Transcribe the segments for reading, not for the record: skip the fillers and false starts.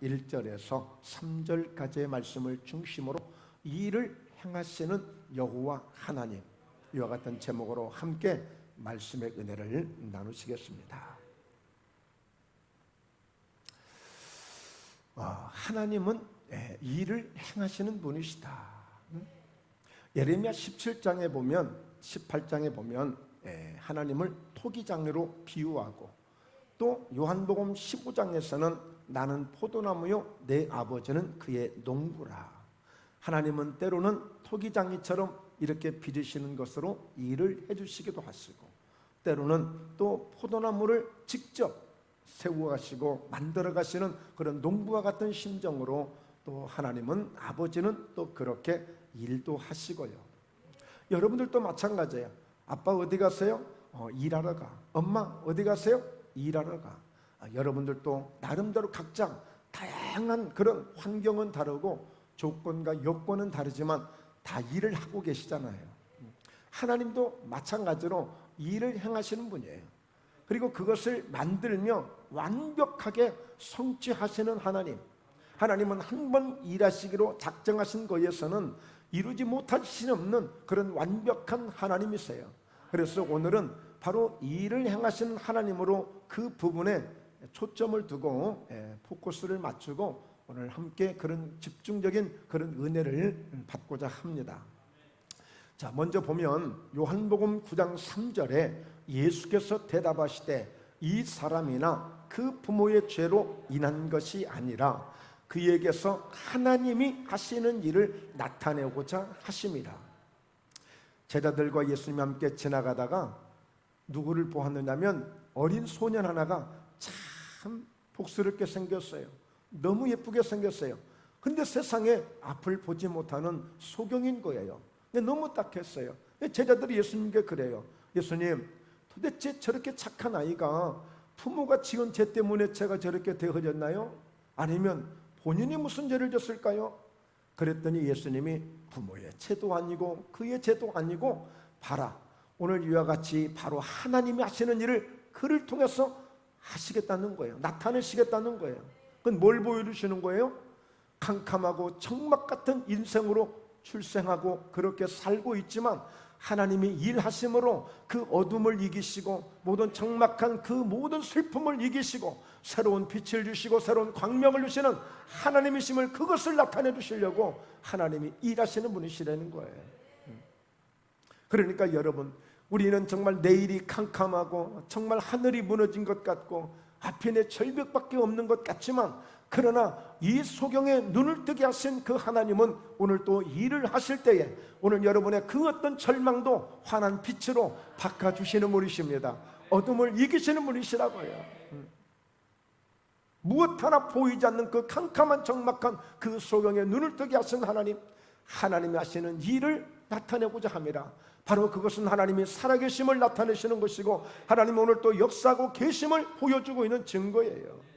1절에서 3절까지의 말씀을 중심으로 이 일을 행하시는 여호와 하나님, 이와 같은 제목으로 함께 말씀의 은혜를 나누시겠습니다. 하나님은 이 일을 행하시는 분이시다. 예레미야 17장에 보면, 18장에 보면 하나님을 토기장으로 비유하고, 또 요한복음 15장에서는 나는 포도나무요 내 아버지는 그의 농부라. 하나님은 때로는 토기장이처럼 이렇게 빚으시는 것으로 일을 해주시기도 하시고, 때로는 또 포도나무를 직접 세워가시고 만들어 가시는 그런 농부와 같은 심정으로 또 하나님은 아버지는 또 그렇게 일도 하시고요. 여러분들도 마찬가지예요. 아빠 어디 가세요? 일하러 가. 엄마 어디 가세요? 일하러 가. 여러분들도 나름대로 각자 다양한 그런 환경은 다르고 조건과 여건은 다르지만 다 일을 하고 계시잖아요. 하나님도 마찬가지로 일을 행하시는 분이에요. 그리고 그것을 만들며 완벽하게 성취하시는 하나님. 하나님은 한 번 일하시기로 작정하신 거에서는 이루지 못할 수 없는 그런 완벽한 하나님이세요. 그래서 오늘은 바로 일을 행하시는 하나님으로 그 부분에 초점을 두고 포커스를 맞추고 오늘 함께 그런 집중적인 그런 은혜를 받고자 합니다. 자, 먼저 보면 요한복음 9장 3절에 예수께서 대답하시되 이 사람이나 그 부모의 죄로 인한 것이 아니라 그에게서 하나님이 하시는 일을 나타내고자 하심이라. 제자들과 예수님이 함께 지나가다가 누구를 보았느냐면 어린 소년 하나가 참 복스럽게 생겼어요. 너무 예쁘게 생겼어요. 근데 세상에 앞을 보지 못하는 소경인 거예요. 너무 딱했어요. 제자들이 예수님께 그래요. 예수님, 도대체 저렇게 착한 아이가 부모가 지은 죄 때문에 제가 저렇게 되어졌나요? 아니면 본인이 무슨 죄를 졌을까요? 그랬더니 예수님이 부모의 죄도 아니고 그의 죄도 아니고 봐라, 오늘 이와 같이 바로 하나님이 하시는 일을 그를 통해서 하시겠다는 거예요. 나타내시겠다는 거예요. 그건 뭘 보여주시는 거예요? 캄캄하고 적막 같은 인생으로 출생하고 그렇게 살고 있지만 하나님이 일하심으로 그 어둠을 이기시고 모든 적막한 그 모든 슬픔을 이기시고 새로운 빛을 주시고 새로운 광명을 주시는 하나님이심을, 그것을 나타내 주시려고 하나님이 일하시는 분이시라는 거예요. 그러니까 여러분, 우리는 정말 내일이 캄캄하고 정말 하늘이 무너진 것 같고 앞에 내 절벽밖에 없는 것 같지만, 그러나 이 소경에 눈을 뜨게 하신 그 하나님은 오늘 또 일을 하실 때에 오늘 여러분의 그 어떤 절망도 환한 빛으로 바꿔주시는 분이십니다. 어둠을 이기시는 분이시라고요. 무엇 하나 보이지 않는 그 캄캄한 적막한 그 소경에 눈을 뜨게 하신 하나님, 하나님이 하시는 일을 나타내고자 합니다. 바로 그것은 하나님이 살아계심을 나타내시는 것이고 하나님은 오늘 또 역사하고 계심을 보여주고 있는 증거예요.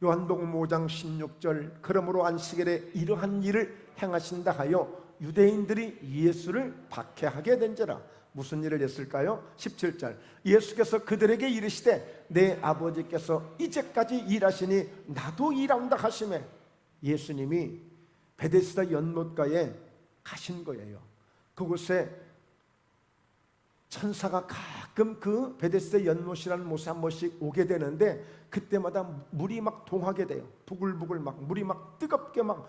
요한복음 5장 16절, 그러므로 안식일에 이러한 일을 행하신다 하여 유대인들이 예수를 박해하게 된지라. 무슨 일을 했을까요? 17절, 예수께서 그들에게 이르시되 내 아버지께서 이제까지 일하시니 나도 일한다 하시매. 예수님이 베데스다 연못가에 가신 거예요. 그곳에 천사가 가끔 그 베데스다 연못이라는 곳에 한 번씩 오게 되는데 그때마다 물이 막 동하게 돼요. 부글부글 막 물이 막 뜨겁게 막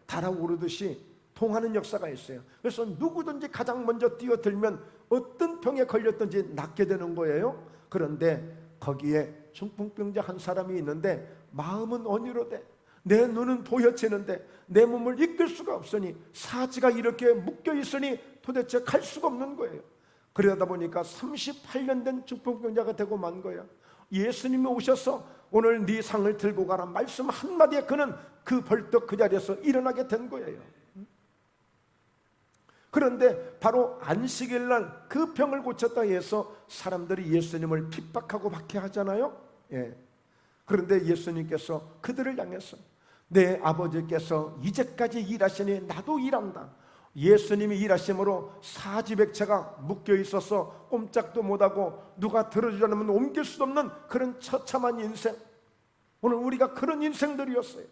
달아오르듯이 동하는 역사가 있어요. 그래서 누구든지 가장 먼저 뛰어들면 어떤 병에 걸렸든지 낫게 되는 거예요. 그런데 거기에 중풍병자 한 사람이 있는데 마음은 언유로되 내 눈은 보여지는데 내 몸을 이끌 수가 없으니 사지가 이렇게 묶여 있으니 도대체 갈 수가 없는 거예요. 그러다 보니까 38년 된 중풍병자가 되고 만 거예요. 예수님이 오셔서 오늘 네 상을 들고 가라 말씀 한마디에 그는 그 벌떡 그 자리에서 일어나게 된 거예요. 그런데 바로 안식일 날 그 병을 고쳤다 해서 사람들이 예수님을 핍박하고 박해하잖아요. 그런데 예수님께서 그들을 향해서 내 아버지께서 이제까지 일하시니 나도 일한다. 예수님이 일하심으로 사지백체가 묶여 있어서 꼼짝도 못하고 누가 들어주지 않으면 옮길 수 없는 그런 처참한 인생, 오늘 우리가 그런 인생들이었어요.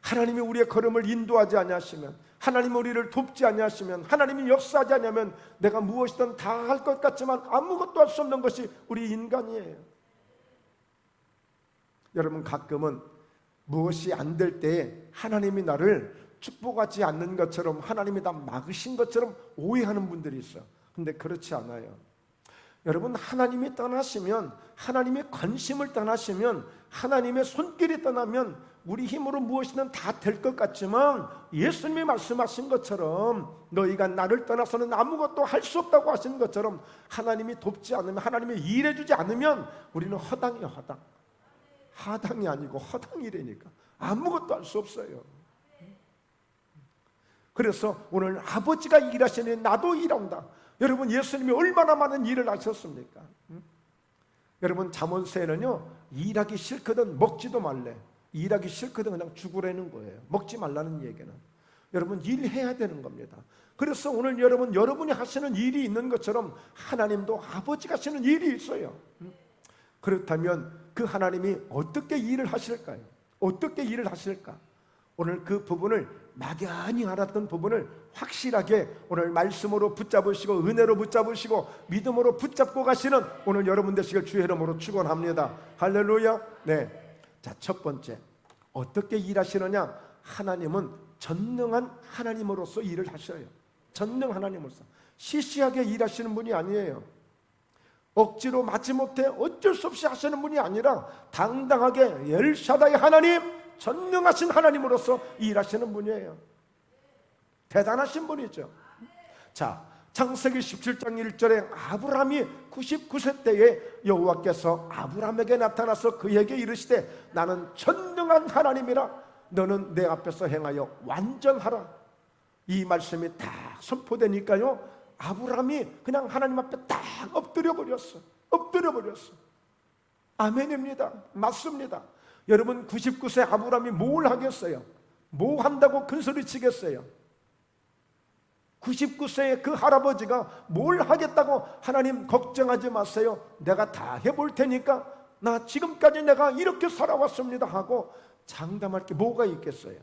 하나님이 우리의 걸음을 인도하지 아니하시면, 하나님이 우리를 돕지 아니하시면, 하나님이 역사하지 아니하면 내가 무엇이든 다 할 것 같지만 아무것도 할 수 없는 것이 우리 인간이에요. 여러분, 가끔은 무엇이 안 될 때에 하나님이 나를 축복하지 않는 것처럼, 하나님이 다 막으신 것처럼 오해하는 분들이 있어요. 근데 그렇지 않아요. 여러분, 하나님이 떠나시면, 하나님의 관심을 떠나시면, 하나님의 손길이 떠나면 우리 힘으로 무엇이든 다 될 것 같지만, 예수님이 말씀하신 것처럼 너희가 나를 떠나서는 아무것도 할 수 없다고 하신 것처럼, 하나님이 돕지 않으면, 하나님이 일해주지 않으면 우리는 허당이에요. 허당. 하당이 아니고 허당이라니까. 아무것도 할 수 없어요. 그래서 오늘 아버지가 일하시니 나도 일한다. 여러분, 예수님이 얼마나 많은 일을 하셨습니까? 여러분, 잠언서에는요, 일하기 싫거든 먹지도 말래. 일하기 싫거든 그냥 죽으라는 거예요. 먹지 말라는 얘기는. 여러분, 일해야 되는 겁니다. 그래서 오늘 여러분이 하시는 일이 있는 것처럼 하나님도 아버지가 하시는 일이 있어요. 그렇다면 그 하나님이 어떻게 일을 하실까요? 어떻게 일을 하실까? 오늘 그 부분을 막연히 알았던 부분을 확실하게 오늘 말씀으로 붙잡으시고, 은혜로 붙잡으시고, 믿음으로 붙잡고 가시는 오늘 여러분 되시길 주의 이름으로 축원합니다. 할렐루야. 네. 자, 첫 번째, 어떻게 일하시느냐? 하나님은 전능한 하나님으로서 일을 하셔요. 전능 하나님으로서 시시하게 일하시는 분이 아니에요. 억지로 마지못해 어쩔 수 없이 하시는 분이 아니라 당당하게 엘샤다이 하나님, 전능하신 하나님으로서 일하시는 분이에요. 대단하신 분이죠. 자, 창세기 17장 1절에 아브라함이 99세 때에 여호와께서 아브라함에게 나타나서 그에게 이르시되 나는 전능한 하나님이라 너는 내 앞에서 행하여 완전하라. 이 말씀이 딱 선포되니까요, 아브라함이 그냥 하나님 앞에 딱 엎드려 버렸어. 엎드려 버렸어. 아멘입니다. 맞습니다. 여러분, 99세 아브라함이 뭘 하겠어요? 뭐 한다고 큰소리 치겠어요? 99세의 그 할아버지가 뭘 하겠다고, 하나님 걱정하지 마세요, 내가 다 해볼 테니까, 나 지금까지 내가 이렇게 살아왔습니다 하고 장담할 게 뭐가 있겠어요?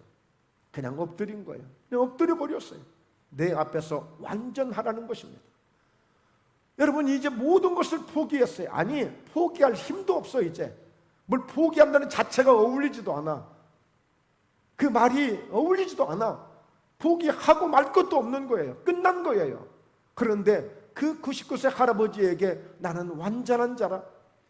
그냥 엎드린 거예요. 그냥 엎드려 버렸어요. 내 앞에서 완전하라는 것입니다. 여러분, 이제 모든 것을 포기했어요. 아니, 포기할 힘도 없어. 이제 뭘 포기한다는 자체가 어울리지도 않아. 그 말이 어울리지도 않아. 포기하고 말 것도 없는 거예요. 끝난 거예요. 그런데 그 99세 할아버지에게 나는 완전한 자라,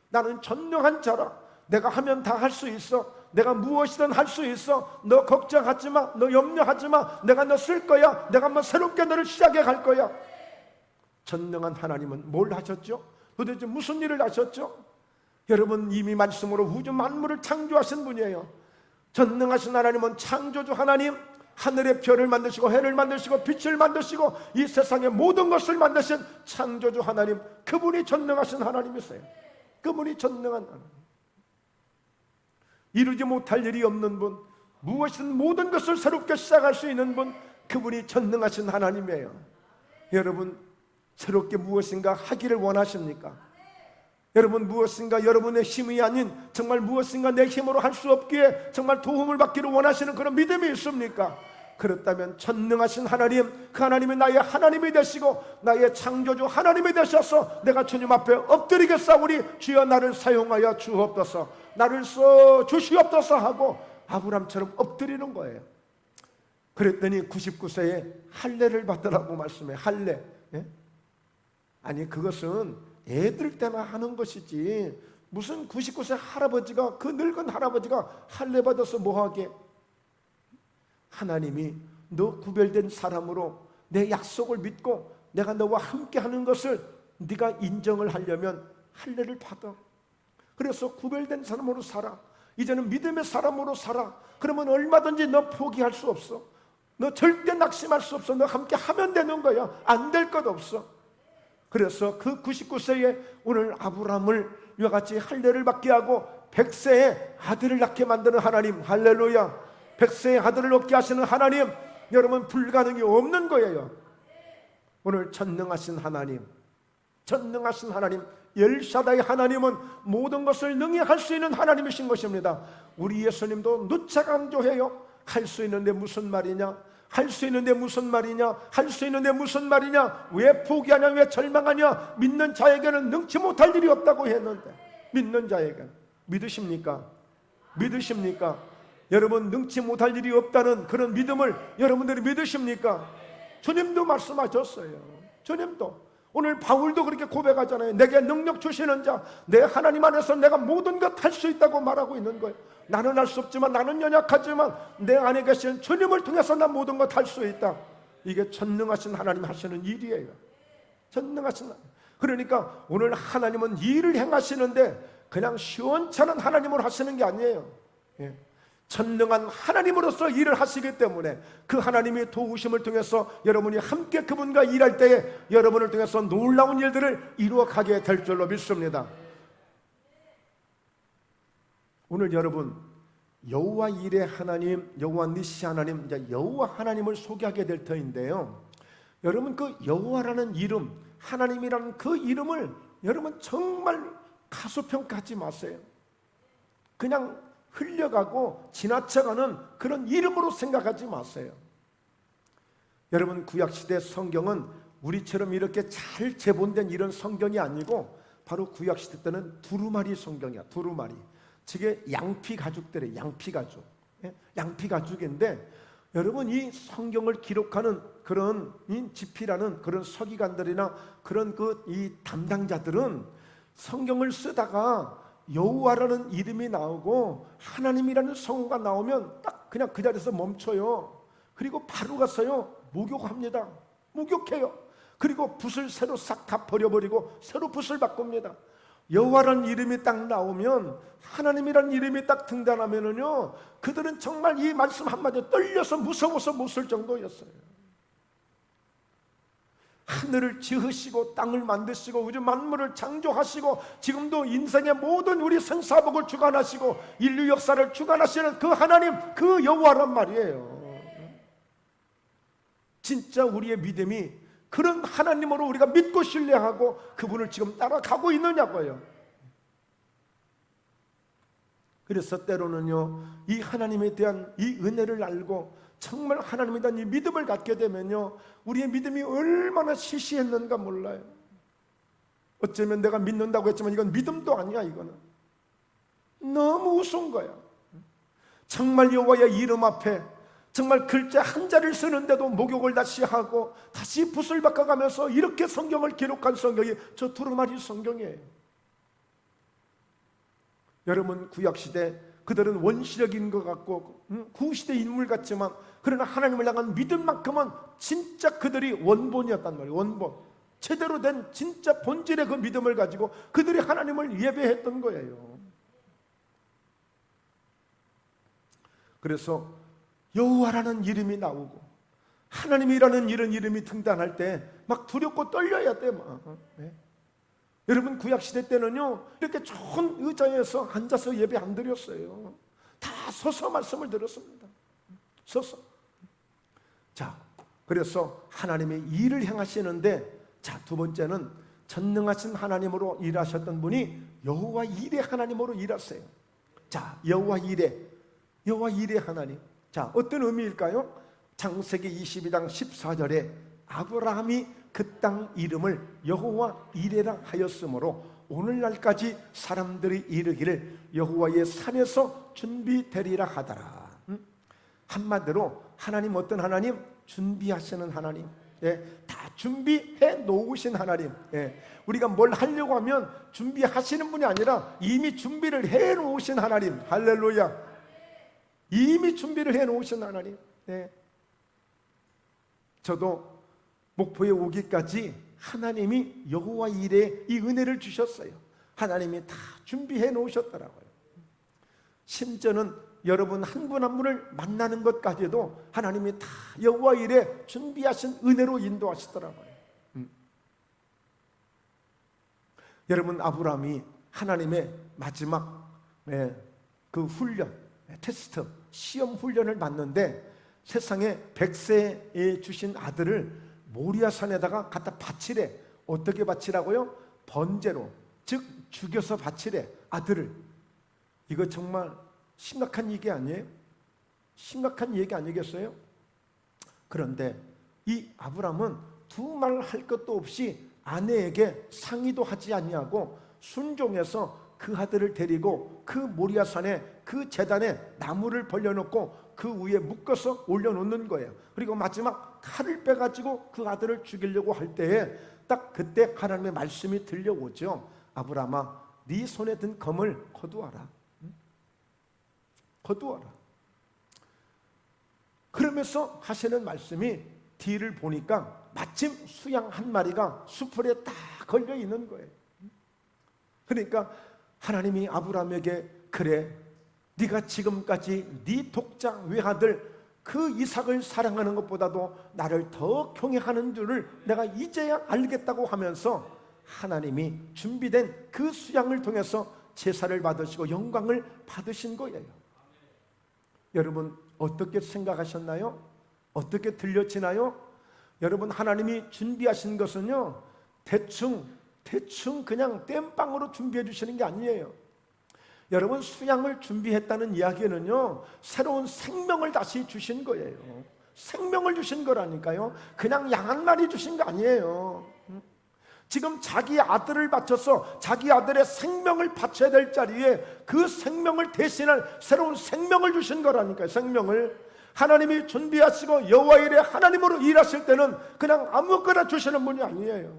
나는 전능한 자라, 내가 하면 다 할 수 있어, 내가 무엇이든 할 수 있어, 너 걱정하지 마, 너 염려하지 마, 내가 너 쓸 거야, 내가 한번 새롭게 너를 시작해 갈 거야. 전능한 하나님은 뭘 하셨죠? 도대체 무슨 일을 하셨죠? 여러분, 이미 말씀으로 우주 만물을 창조하신 분이에요. 전능하신 하나님은 창조주 하나님, 하늘의 별을 만드시고 해를 만드시고 빛을 만드시고 이 세상의 모든 것을 만드신 창조주 하나님, 그분이 전능하신 하나님이세요. 그분이 전능한 하나님, 이루지 못할 일이 없는 분, 무엇이든 모든 것을 새롭게 시작할 수 있는 분, 그분이 전능하신 하나님이에요. 여러분, 새롭게 무엇인가 하기를 원하십니까? 여러분, 무엇인가 여러분의 힘이 아닌 정말 무엇인가 내 힘으로 할 수 없기에 정말 도움을 받기를 원하시는 그런 믿음이 있습니까? 그렇다면 전능하신 하나님, 그 하나님이 나의 하나님이 되시고 나의 창조주 하나님이 되셔서 내가 주님 앞에 엎드리겠사오니 주여 나를 사용하여 주옵소서, 나를 써 주시옵소서 하고 아브람처럼 엎드리는 거예요. 그랬더니 99세에 할례를 받으라고 말씀해. 할례. 예? 아니, 그것은 애들 때나 하는 것이지 무슨 99세 할아버지가, 그 늙은 할아버지가 할례 받아서 뭐하게? 하나님이 너 구별된 사람으로 내 약속을 믿고 내가 너와 함께 하는 것을 네가 인정을 하려면 할례를 받아. 그래서 구별된 사람으로 살아. 이제는 믿음의 사람으로 살아. 그러면 얼마든지 너 포기할 수 없어. 너 절대 낙심할 수 없어. 너 함께 하면 되는 거야. 안 될 것 없어. 그래서 그 99세에 오늘 아브라함을 이와 같이 할례를 받게 하고 100세에 아들을 낳게 만드는 하나님, 할렐루야. 100세의 아들을 얻게 하시는 하나님, 여러분 불가능이 없는 거예요. 오늘 전능하신 하나님, 전능하신 하나님, 엘샤다이 하나님은 모든 것을 능히 할 수 있는 하나님이신 것입니다. 우리 예수님도 누차 강조해요. 할 수 있는데 무슨 말이냐? 할 수 있는데 무슨 말이냐? 할 수 있는데 무슨 말이냐? 왜 포기하냐? 왜 절망하냐? 믿는 자에게는 능치 못할 일이 없다고 했는데, 믿는 자에게 믿으십니까? 믿으십니까? 여러분 능치 못할 일이 없다는 그런 믿음을 여러분들이 믿으십니까? 주님도 말씀하셨어요. 주님도 오늘 바울도 그렇게 고백하잖아요. 내게 능력 주시는 자, 내 하나님 안에서 내가 모든 것 할 수 있다고 말하고 있는 거예요. 나는 할 수 없지만, 나는 연약하지만 내 안에 계신 주님을 통해서 난 모든 것 할 수 있다. 이게 전능하신 하나님 하시는 일이에요. 전능하신 하나님. 그러니까 오늘 하나님은 일을 행하시는데 그냥 시원찮은 하나님으로 하시는 게 아니에요. 예. 전능한 하나님으로서 일을 하시기 때문에 그 하나님의 도우심을 통해서 여러분이 함께 그분과 일할 때에 여러분을 통해서 놀라운 일들을 이루어가게 될 줄로 믿습니다. 오늘 여러분 여호와 일의 하나님, 여호와 니시 하나님, 이제 여호와 하나님을 소개하게 될 터인데요, 여러분 그 여호와라는 이름, 하나님이라는 그 이름을 여러분 정말 가소평가하지 마세요. 그냥 흘려가고 지나쳐가는 그런 이름으로 생각하지 마세요. 여러분 구약시대 성경은 우리처럼 이렇게 잘 제본된 이런 성경이 아니고 바로 구약시대 때는 두루마리 성경이야. 두루마리. 저게 양피 가죽들의 양피 가죽. 양피 가죽인데 여러분 이 성경을 기록하는 그런 지피라는 그런 서기관들이나 그런 이 담당자들은 성경을 쓰다가 여호와라는 이름이 나오고 하나님이라는 성우가 나오면 딱 그냥 그 자리에서 멈춰요. 그리고 바로 가서요 목욕합니다. 목욕해요. 그리고 붓을 새로 싹 다 버려버리고 새로 붓을 바꿉니다. 여호와라는 이름이 딱 나오면, 하나님이라는 이름이 딱 등단하면은요, 그들은 정말 이 말씀 한마디에 떨려서 무서워서 못 쓸 정도였어요. 하늘을 지으시고 땅을 만드시고 우주 만물을 창조하시고 지금도 인생의 모든 우리 생사복을 주관하시고 인류 역사를 주관하시는 그 하나님, 그 여호와란 말이에요. 진짜 우리의 믿음이 그런 하나님으로 우리가 믿고 신뢰하고 그분을 지금 따라가고 있느냐고요. 그래서 때로는요, 이 하나님에 대한 이 은혜를 알고 정말 하나님에 대한 이 믿음을 갖게 되면요, 우리의 믿음이 얼마나 시시했는가 몰라요. 어쩌면 내가 믿는다고 했지만 이건 믿음도 아니야. 이거는 너무 우스운 거야. 정말 여호와의 이름 앞에 정말 글자 한 자를 쓰는데도 목욕을 다시 하고 다시 붓을 바꿔가면서 이렇게 성경을 기록한 성경이 저 두루마리 성경이에요. 여러분 구약시대 그들은 원시적인 것 같고 구시대 인물 같지만 그러나 하나님을 향한 믿음만큼은 진짜 그들이 원본이었단 말이에요. 원본, 제대로 된 진짜 본질의 그 믿음을 가지고 그들이 하나님을 예배했던 거예요. 그래서 여호와라는 이름이 나오고 하나님이라는 이런 이름이 등단할 때 막 두렵고 떨려야 돼. 네. 여러분 구약시대 때는요 이렇게 좋은 의자에서 앉아서 예배 안 드렸어요. 다 서서 말씀을 들었습니다. 서서. 자, 그래서 하나님의 일을 행하시는데, 자, 두 번째는 전능하신 하나님으로 일하셨던 분이 여호와 일의 하나님으로 일하세요. 자, 여호와 일의 하나님. 자, 어떤 의미일까요? 창세기 22장 14절에 아브라함이 그 땅 이름을 여호와 이레라 하였으므로 오늘날까지 사람들이 이르기를 여호와의 산에서 준비되리라 하더라. 한마디로 하나님, 어떤 하나님? 준비하시는 하나님. 예, 다 준비해 놓으신 하나님. 예, 우리가 뭘 하려고 하면 준비하시는 분이 아니라 이미 준비를 해 놓으신 하나님. 할렐루야. 이미 준비를 해 놓으신 하나님. 예. 저도 목포에 오기까지 하나님이 여호와 일에 이 은혜를 주셨어요. 하나님이 다 준비해 놓으셨더라고요. 심지어는 여러분 한 분 한 분을 만나는 것까지도 하나님이 다 여호와 일에 준비하신 은혜로 인도하시더라고요. 여러분 아브라함이 하나님의 마지막 그 훈련, 테스트, 시험 훈련을 받는데 세상에 백세에 주신 아들을 모리아산에다가 갖다 바치래. 어떻게 바치라고요? 번제로, 즉 죽여서 바치래, 아들을. 이거 정말 심각한 얘기 아니에요? 심각한 얘기 아니겠어요? 그런데 이 아브람은 두 말 할 것도 없이 아내에게 상의도 하지 아니하고 순종해서 그 아들을 데리고 그 모리아산에 그 제단에 나무를 벌려놓고 그 위에 묶어서 올려놓는 거예요. 그리고 마지막 칼을 빼가지고 그 아들을 죽이려고 할 때에 딱 그때 하나님의 말씀이 들려오죠. 아브라함아, 네 손에 든 검을 거두어라. 거두어라. 그러면서 하시는 말씀이 뒤를 보니까 마침 수양 한 마리가 수풀에 딱 걸려 있는 거예요. 그러니까 하나님이 아브라함에게, 그래, 네가 지금까지 네 독자 외아들 그 이삭을 사랑하는 것보다도 나를 더 경외하는 줄을 내가 이제야 알겠다고 하면서 하나님이 준비된 그 수양을 통해서 제사를 받으시고 영광을 받으신 거예요. 여러분 어떻게 생각하셨나요? 어떻게 들려지나요? 여러분, 하나님이 준비하신 것은요, 대충 그냥 땜빵으로 준비해 주시는 게 아니에요. 여러분, 수양을 준비했다는 이야기는요, 새로운 생명을 다시 주신 거예요. 생명을 주신 거라니까요. 그냥 양 한 마리 주신 거 아니에요. 지금 자기 아들을 바쳐서 자기 아들의 생명을 바쳐야 될 자리에 그 생명을 대신할 새로운 생명을 주신 거라니까요. 생명을. 하나님이 준비하시고 여호와 일에 하나님으로 일하실 때는 그냥 아무거나 주시는 분이 아니에요.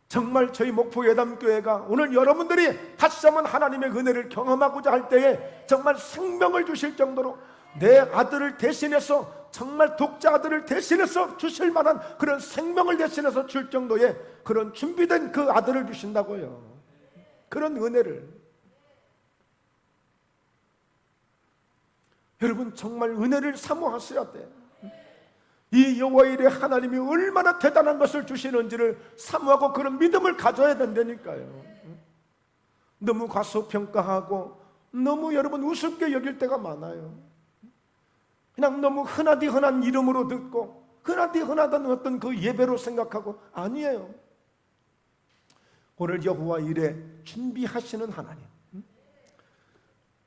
정말 저희 목포예담교회가 오늘 여러분들이 다시 한번 하나님의 은혜를 경험하고자 할 때에 정말 생명을 주실 정도로 내 아들을 대신해서, 정말 독자 아들을 대신해서 주실 만한 그런 생명을 대신해서 줄 정도의 그런 준비된 그 아들을 주신다고요. 그런 은혜를. 여러분 정말 은혜를 사모하셔야 돼요. 이 여호와 일에 하나님이 얼마나 대단한 것을 주시는지를 사모하고 그런 믿음을 가져야 된다니까요. 너무 과소평가하고 너무 여러분 우습게 여길 때가 많아요. 그냥 너무 흔하디 흔한 이름으로 듣고 흔하디 흔하다는 어떤 그 예배로 생각하고, 아니에요. 오늘 여호와 일에 준비하시는 하나님.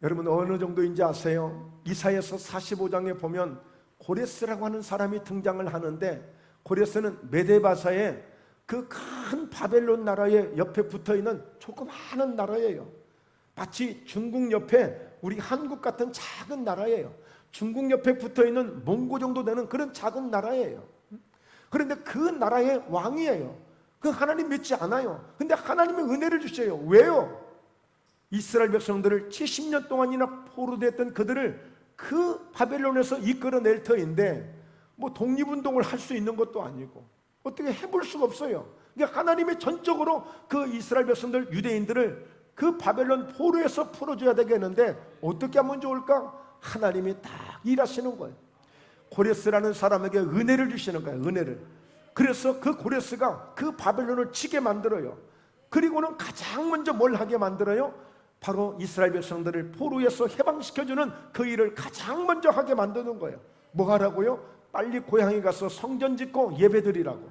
여러분 어느 정도인지 아세요? 이사야서 45장에 보면 고레스라고 하는 사람이 등장을 하는데, 고레스는 메데바사의 그 큰 바벨론 나라의 옆에 붙어있는 조그마한 나라예요. 마치 중국 옆에 우리 한국 같은 작은 나라예요. 중국 옆에 붙어있는 몽고 정도 되는 그런 작은 나라예요. 그런데 그 나라의 왕이에요. 그 하나님 믿지 않아요. 근데 하나님의 은혜를 주셔요. 왜요? 이스라엘 백성들을 70년 동안이나 포로됐던 그들을 그 바벨론에서 이끌어낼 터인데 뭐 독립운동을 할 수 있는 것도 아니고 어떻게 해볼 수가 없어요. 그러니까 하나님이 전적으로 그 이스라엘 백성들, 유대인들을 그 바벨론 포로에서 풀어줘야 되겠는데 어떻게 하면 좋을까? 하나님이 딱 일하시는 거예요. 고레스라는 사람에게 은혜를 주시는 거예요. 은혜를. 그래서 그 고레스가 그 바벨론을 치게 만들어요. 그리고는 가장 먼저 뭘 하게 만들어요? 바로 이스라엘 백성들을 포로에서 해방시켜주는 그 일을 가장 먼저 하게 만드는 거예요. 뭐 하라고요? 빨리 고향에 가서 성전 짓고 예배드리라고.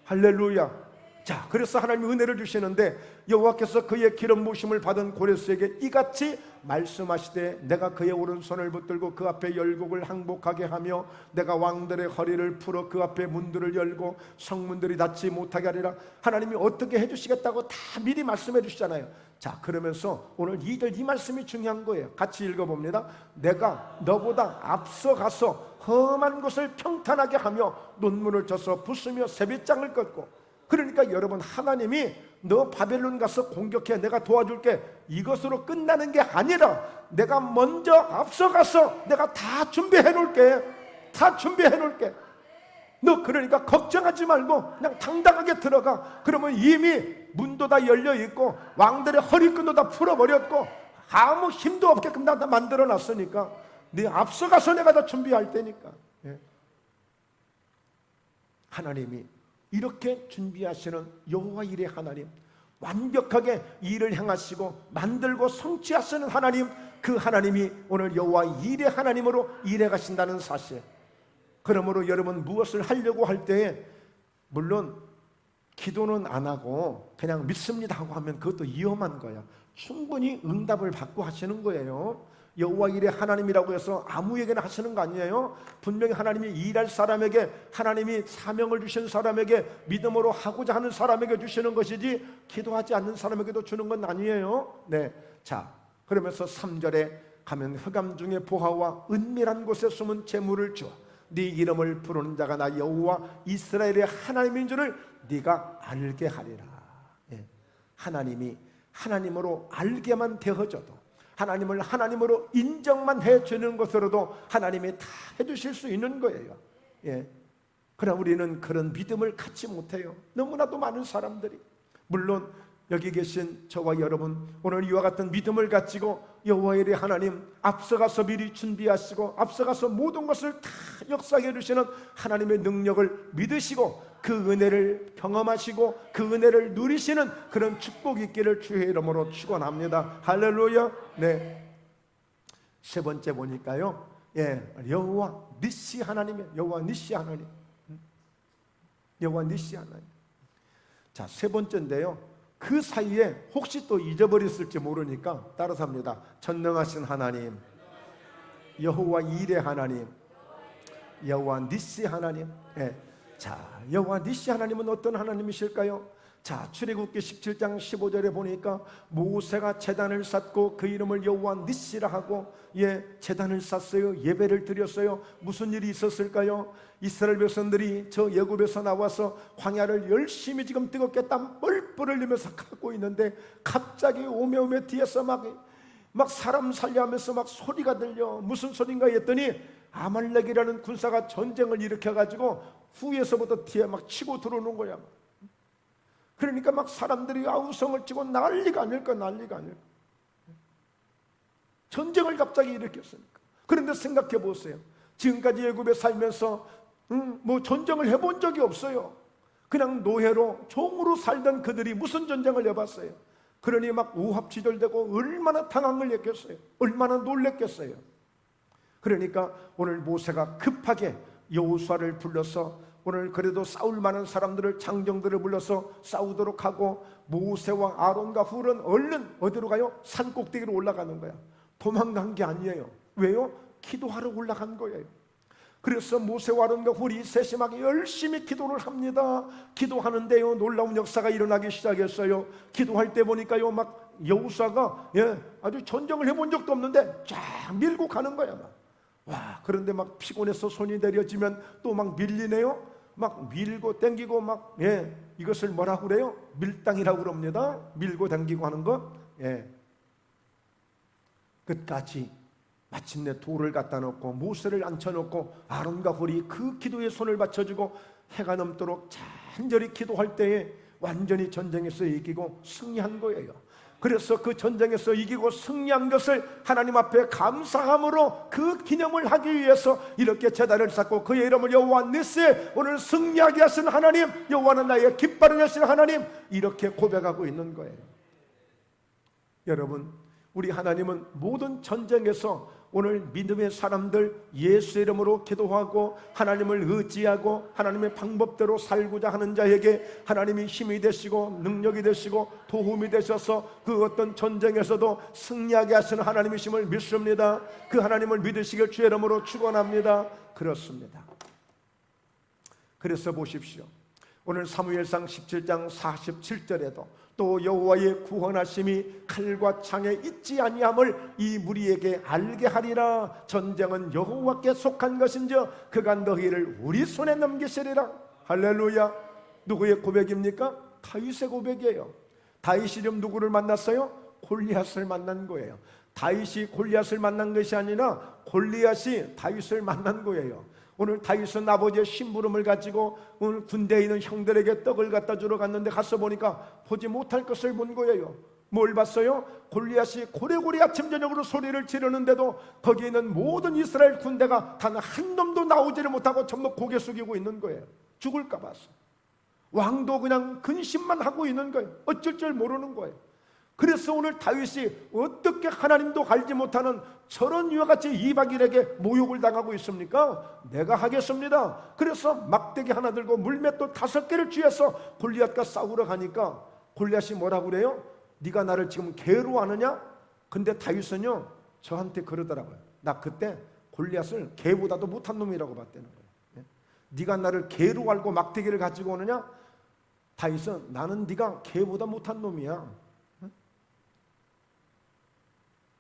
할렐루야. 자, 그래서 하나님이 은혜를 주시는데 여호와께서 그의 기름 부으심을 받은 고레스에게 이같이 말씀하시되, 내가 그의 오른손을 붙들고 그 앞에 열국을 항복하게 하며 내가 왕들의 허리를 풀어 그 앞에 문들을 열고 성문들이 닫지 못하게 하리라. 하나님이 어떻게 해주시겠다고 다 미리 말씀해 주시잖아요. 자, 그러면서 오늘 이 말씀이 중요한 거예요. 같이 읽어봅니다. 내가 너보다 앞서가서 험한 곳을 평탄하게 하며 논문을 쳐서 부수며 세빗장을 껐고. 그러니까 여러분, 하나님이 너 바벨론 가서 공격해, 내가 도와줄게, 이것으로 끝나는 게 아니라 내가 먼저 앞서가서 내가 다 준비해 놓을게. 다 준비해 놓을게. 너 그러니까 걱정하지 말고 그냥 당당하게 들어가. 그러면 이미 문도 다 열려 있고 왕들의 허리끈도 다 풀어버렸고 아무 힘도 없게끔 다 만들어 놨으니까 네 앞서가서 내가 다 준비할 테니까. 하나님이 이렇게 준비하시는 여호와 일의 하나님, 완벽하게 일을 행하시고 만들고 성취하시는 하나님, 그 하나님이 오늘 여호와 일의 하나님으로 일해 가신다는 사실. 그러므로 여러분 무엇을 하려고 할 때에 물론 기도는 안 하고 그냥 믿습니다 하고 하면 그것도 위험한 거예요. 충분히 응답을 받고 하시는 거예요. 여호와 일의 하나님이라고 해서 아무에게나 하시는 거 아니에요. 분명히 하나님이 일할 사람에게, 하나님이 사명을 주신 사람에게, 믿음으로 하고자 하는 사람에게 주시는 것이지 기도하지 않는 사람에게도 주는 건 아니에요. 네, 자 그러면서 3절에 가면 흑암 중에 보화와 은밀한 곳에 숨은 재물을 주어 네 이름을 부르는 자가 나 여호와 이스라엘의 하나님인 줄을 네가 알게 하리라. 예. 하나님이 하나님으로 알게만 되어져도, 하나님을 하나님으로 인정만 해주는 것으로도 하나님이 다 해주실 수 있는 거예요. 예. 그러나 우리는 그런 믿음을 갖지 못해요. 너무나도 많은 사람들이. 물론 여기 계신 저와 여러분 오늘 이와 같은 믿음을 가지고 여호와의 하나님 앞서가서 미리 준비하시고 앞서가서 모든 것을 다 역사해 주시는 하나님의 능력을 믿으시고 그 은혜를 경험하시고 그 은혜를 누리시는 그런 축복이 있기를 주의 이름으로 축원합니다. 할렐루야. 네. 세 번째 보니까요. 예, 여호와 니시 하나님이에요. 여호와 니시 하나님. 여호와 니시 하나님. 자, 세 번째인데요. 그 사이에 혹시 또 잊어버렸을지 모르니까 따라서 합니다. 전능하신 하나님, 여호와 일의 하나님, 여호와 니시 하나님. 예. 자, 여호와 니시 하나님은 어떤 하나님이실까요? 자, 출애굽기 17장 15절에 보니까 모세가 제단을 쌓고 그 이름을 여호와 니시라 하고, 예, 제단을 쌓았어요. 예배를 드렸어요. 무슨 일이 있었을까요? 이스라엘 백성들이 저 애굽에서 나와서 광야를 열심히 지금 뜨겁게 땀 뻘뻘 흘리면서 가고 있는데 갑자기 오메오메 뒤에서 막 사람 살려하면서 막 소리가 들려. 무슨 소린가 했더니 아말렉이라는 군사가 전쟁을 일으켜가지고 후에서부터 뒤에 막 치고 들어오는 거야. 그러니까 막 사람들이 아우성을 치고 난리가 아닐까. 전쟁을 갑자기 일으켰으니까. 그런데 생각해 보세요. 지금까지 애굽에 살면서 뭐 전쟁을 해본 적이 없어요. 그냥 노예로 종으로 살던 그들이 무슨 전쟁을 해봤어요. 그러니 막 우합지졸되고 얼마나 당황을 했겠어요. 얼마나 놀랬겠어요. 그러니까 오늘 모세가 급하게 여호수아를 불러서 오늘 그래도 싸울 만한 사람들을, 장정들을 불러서 싸우도록 하고, 모세와 아론과 훌은 얼른 어디로 가요? 산 꼭대기로 올라가는 거야. 도망간 게 아니에요. 왜요? 기도하러 올라간 거예요. 그래서 모세와 아론과 훌이 셋이 막 열심히 기도를 합니다. 기도하는데요, 놀라운 역사가 일어나기 시작했어요. 기도할 때 보니까요, 막 여호수아가 아주 전쟁을 해본 적도 없는데 쫙 밀고 가는 거야. 와, 그런데 막 피곤해서 손이 내려지면 또 막 밀리네요. 막 밀고 당기고 막, 이것을 뭐라고 그래요? 밀당이라고 그럽니다. 밀고 당기고 하는 것. 끝까지 마침내 돌을 갖다 놓고 모세를 앉혀놓고 아론과 훌이 그 기도에 손을 받쳐주고 해가 넘도록 간절히 기도할 때에 완전히 전쟁에서 이기고 승리한 거예요. 그래서 그 전쟁에서 이기고 승리한 것을 하나님 앞에 감사함으로 그 기념을 하기 위해서 이렇게 제단을 쌓고 그의 이름을 여호와 니시, 오늘 승리하게 하신 하나님, 여호와는 나의 깃발을 하신 하나님, 이렇게 고백하고 있는 거예요. 여러분, 우리 하나님은 모든 전쟁에서 오늘 믿음의 사람들 예수 이름으로 기도하고 하나님을 의지하고 하나님의 방법대로 살고자 하는 자에게 하나님이 힘이 되시고 능력이 되시고 도움이 되셔서 그 어떤 전쟁에서도 승리하게 하시는 하나님이심을 믿습니다. 그 하나님을 믿으시길 주의 이름으로 축원합니다. 그렇습니다. 그래서 보십시오. 오늘 사무엘상 17장 47절에도 또 여호와의 구원하심이 칼과 창에 있지 아니함을 이 무리에게 알게 하리라. 전쟁은 여호와께 속한 것인저 그가 너희를 우리 손에 넘기시리라. 할렐루야. 누구의 고백입니까? 다윗의 고백이에요. 다윗이 지금 누구를 만났어요? 골리앗을 만난 거예요. 다윗이 골리앗을 만난 것이 아니라 골리앗이 다윗을 만난 거예요. 오늘 다윗은 아버지의 심부름을 가지고 오늘 군대에 있는 형들에게 떡을 갖다 주러 갔는데 가서 보니까 보지 못할 것을 본 거예요. 뭘 봤어요? 골리앗이 고래고래 아침 저녁으로 소리를 지르는데도 거기에 있는 모든 이스라엘 군대가 단 한 놈도 나오지를 못하고 전부 고개 숙이고 있는 거예요. 죽을까 봐서. 왕도 그냥 근심만 하고 있는 거예요. 어쩔 줄 모르는 거예요. 그래서 오늘 다윗이 어떻게 하나님도 알지 못하는 저런 이와 같이 이방인에게 모욕을 당하고 있습니까? 내가 하겠습니다. 그래서 막대기 하나 들고 물맷돌 5개를 쥐어서 골리앗과 싸우러 가니까 골리앗이 뭐라고 그래요? 네가 나를 지금 개로 하느냐? 근데 다윗은요 저한테 그러더라고요. 나 그때 골리앗을 개보다도 못한 놈이라고 봤다는 거예요. 네가 나를 개로 알고 막대기를 가지고 오느냐? 다윗은 나는 네가 개보다 못한 놈이야.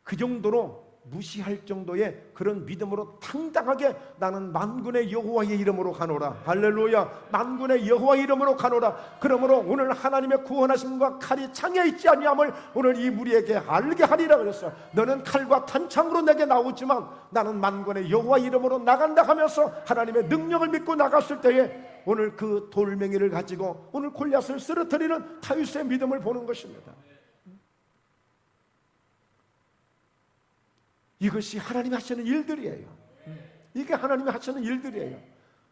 그 정도로 무시할 정도의 그런 믿음으로 당당하게 나는 만군의 여호와의 이름으로 가노라. 할렐루야. 만군의 여호와의 이름으로 가노라. 그러므로 오늘 하나님의 구원하심과 칼이 창에 있지 아니함을 오늘 이 무리에게 알게 하리라 그랬어. 너는 칼과 탄창으로 내게 나오지만 나는 만군의 여호와의 이름으로 나간다 하면서 하나님의 능력을 믿고 나갔을 때에 오늘 그 돌멩이를 가지고 오늘 골리앗을 쓰러뜨리는 다윗의 믿음을 보는 것입니다. 이것이 하나님이 하시는 일들이에요. 이게 하나님이 하시는 일들이에요.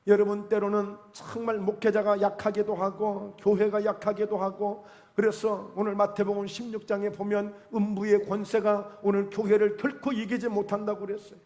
여러분 때로는 정말 목회자가 약하기도 하고 교회가 약하기도 하고 그래서 오늘 마태복음 16장에 보면 음부의 권세가 오늘 교회를 결코 이기지 못한다고 그랬어요.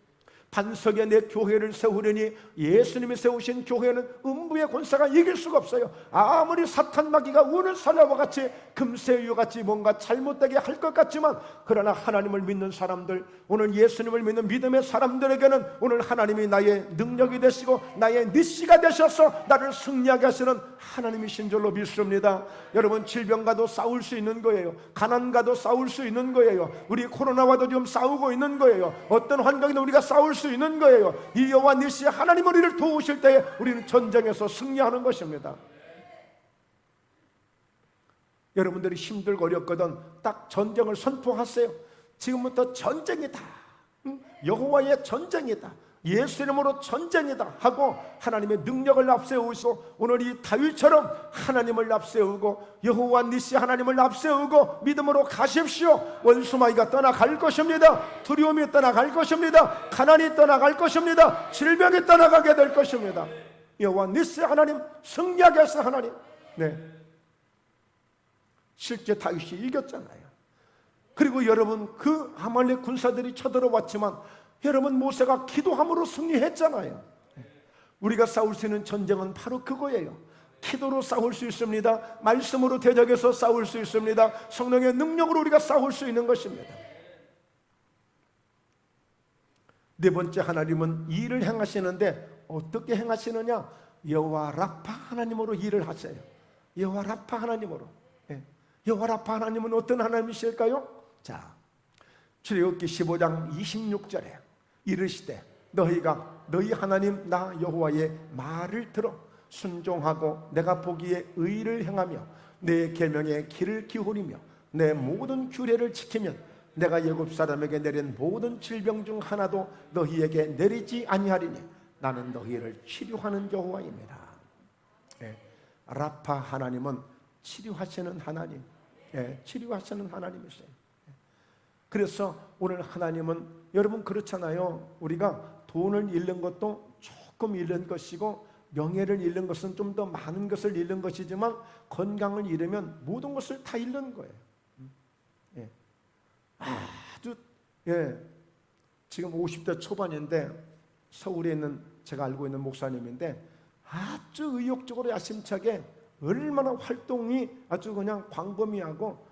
반석에 내 교회를 세우려니 예수님이 세우신 교회는 음부의 권세가 이길 수가 없어요. 아무리 사탄 마귀가 우는 사자와 같이 금새우와 같이 뭔가 잘못되게 할 것 같지만 그러나 하나님을 믿는 사람들, 오늘 예수님을 믿는 믿음의 사람들에게는 오늘 하나님이 나의 능력이 되시고 나의 니시가 되셔서 나를 승리하게 하시는 하나님이신 줄로 믿습니다. 여러분 질병과도 싸울 수 있는 거예요. 가난과도 싸울 수 있는 거예요. 우리 코로나와도 지금 싸우고 있는 거예요. 어떤 환경이든 우리가 싸울 수 있는 거예요. 이 여호와 니시 하나님 우리를 도우실 때에 우리는 전쟁에서 승리하는 것입니다. 여러분들이 힘들고 어렵거든 딱 전쟁을 선포하세요. 지금부터 전쟁이다. 여호와의 전쟁이다. 예수 이름으로 전쟁이다 하고 하나님의 능력을 앞세우시고 오늘 이 다윗처럼 하나님을 앞세우고 여호와 니시 하나님을 앞세우고 믿음으로 가십시오. 원수마귀가 떠나갈 것입니다. 두려움이 떠나갈 것입니다. 가난이 떠나갈 것입니다. 질병이 떠나가게 될 것입니다. 여호와 니시 하나님, 승리하게 하신 하나님. 네, 실제 다윗이 이겼잖아요. 그리고 여러분 그 아말렉 군사들이 쳐들어왔지만 여러분 모세가 기도함으로 승리했잖아요. 우리가 싸울 수 있는 전쟁은 바로 그거예요. 기도로 싸울 수 있습니다. 말씀으로 대적해서 싸울 수 있습니다. 성령의 능력으로 우리가 싸울 수 있는 것입니다. 네 번째, 하나님은 일을 행하시는데 어떻게 행하시느냐? 여호와 라파 하나님으로 일을 하세요. 여호와 라파 하나님으로. 여호와 라파 하나님은 어떤 하나님이실까요? 자, 출애굽기 15장 26절에 이르시되 너희가 너희 하나님 나 여호와의 말을 들어 순종하고 내가 보기에 의를 행하며 내 계명의 길을 기울이며 내 모든 규례를 지키면 내가 애굽 사람에게 내린 모든 질병 중 하나도 너희에게 내리지 아니하리니 나는 너희를 치료하는 여호와입니다. 라파 하나님은 치료하시는 하나님, 치료하시는 하나님이세요. 그래서 오늘 하나님은 여러분 그렇잖아요. 우리가 돈을 잃는 것도 조금 잃는 것이고 명예를 잃는 것은 좀 더 많은 것을 잃는 것이지만 건강을 잃으면 모든 것을 다 잃는 거예요. 아주 지금 50대 초반인데 서울에 있는 제가 알고 있는 목사님인데 아주 의욕적으로 야심차게 얼마나 활동이 아주 그냥 광범위하고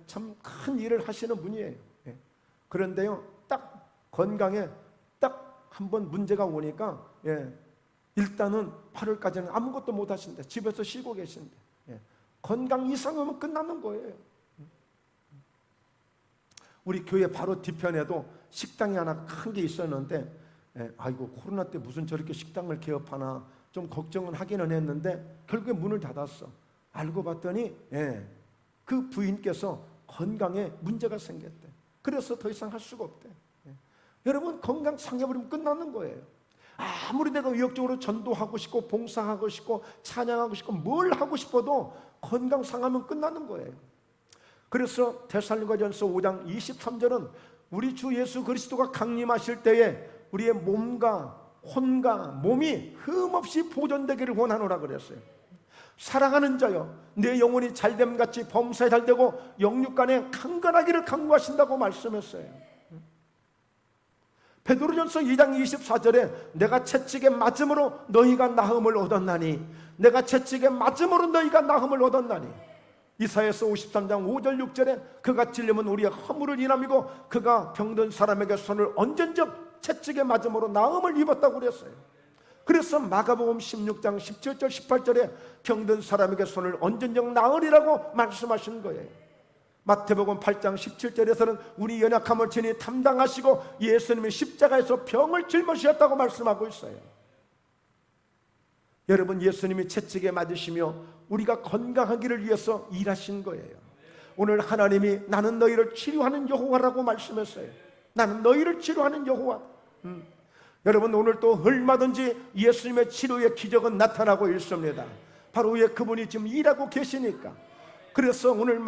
참 큰 일을 하시는 분이에요. 그런데요, 딱 건강에 딱 한 번 문제가 오니까 일단은 8월까지는 아무것도 못 하신대. 집에서 쉬고 계신대. 건강 이상하면 끝나는 거예요. 우리 교회 바로 뒤편에도 식당이 하나 큰 게 있었는데 아이고 코로나 때 무슨 저렇게 식당을 개업하나 좀 걱정은 하기는 했는데 결국에 문을 닫았어. 알고 봤더니 그 부인께서 건강에 문제가 생겼대. 그래서 더 이상 할 수가 없대. 여러분 건강 상해버리면 끝나는 거예요. 아무리 내가 의욕적으로 전도하고 싶고 봉사하고 싶고 찬양하고 싶고 뭘 하고 싶어도 건강 상하면 끝나는 거예요. 그래서 데살로니가전서 5장 23절은 우리 주 예수 그리스도가 강림하실 때에 우리의 몸과 혼과 몸이 흠없이 보존되기를 원하노라 그랬어요. 사랑하는 자여, 내 영혼이 잘됨같이 범사에 잘되고 영육간에 강건하기를 간구하신다고 말씀했어요. 베드로전서 2장 24절에 내가 채찍에 맞음으로 너희가 나음을 얻었나니, 내가 채찍에 맞음으로 너희가 나음을 얻었나니. 이사야서 53장 5절 6절에 그가 찔림은 우리의 허물을 인함이고 그가 병든 사람에게 손을 얹은 적 채찍에 맞음으로 나음을 입었다고 그랬어요. 그래서 마가복음 16장 17절 18절에 병든 사람에게 손을 얹은 적 나으리라고 말씀하신 거예요. 마태복음 8장 17절에서는 우리 연약함을 친히 담당하시고 예수님이 십자가에서 병을 짊어지셨다고 말씀하고 있어요. 여러분, 예수님이 채찍에 맞으시며 우리가 건강하기를 위해서 일하신 거예요. 오늘 하나님이 나는 너희를 치료하는 여호와라고 말씀했어요. 나는 너희를 치료하는 여호와. 여러분, 오늘 또 얼마든지 예수님의 치료의 기적은 나타나고 있습니다. 바로 왜 그분이 지금 일하고 계시니까. 그래서 오늘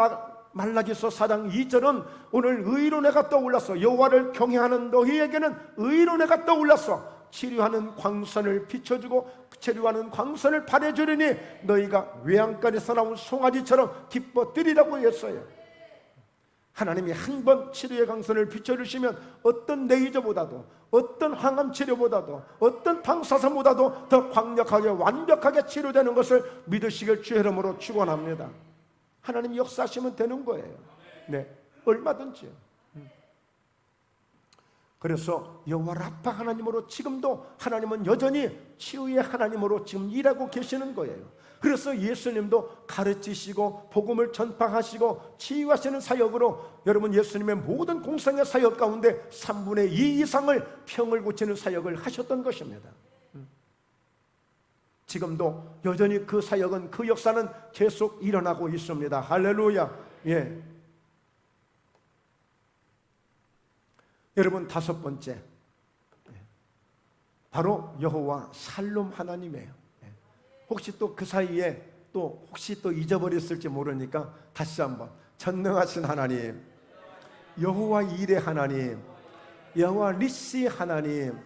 말라기서 4장 2절은 오늘 의로내가 떠올랐어. 여호와를 경외하는 너희에게는 의로내가 떠올랐어. 치료하는 광선을 비춰주고 치료하는 광선을 발해주리니 너희가 외양간에서 나온 송아지처럼 기뻐 뛰리라고 했어요. 하나님이 한 번 치료의 광선을 비춰주시면 어떤 레이저보다도, 어떤 항암 치료보다도, 어떤 방사선보다도 더 강력하게 완벽하게 치료되는 것을 믿으시길 주의 이름으로 축원합니다. 하나님 역사하시면 되는 거예요. 네, 얼마든지요. 그래서 여호와 라파 하나님으로 지금도 하나님은 여전히 치유의 하나님으로 지금 일하고 계시는 거예요. 그래서 예수님도 가르치시고 복음을 전파하시고 치유하시는 사역으로 여러분 예수님의 모든 공생의 사역 가운데 3분의 2 이상을 병을 고치는 사역을 하셨던 것입니다. 지금도 여전히 그 사역은, 그 역사는 계속 일어나고 있습니다. 할렐루야. 예. 여러분, 5번째, 바로 여호와 살롬 하나님이에요. 혹시 또 그 사이에 또 혹시 또 잊어버렸을지 모르니까 다시 한번, 전능하신 하나님, 여호와 일의 하나님, 여호와 리시 하나님,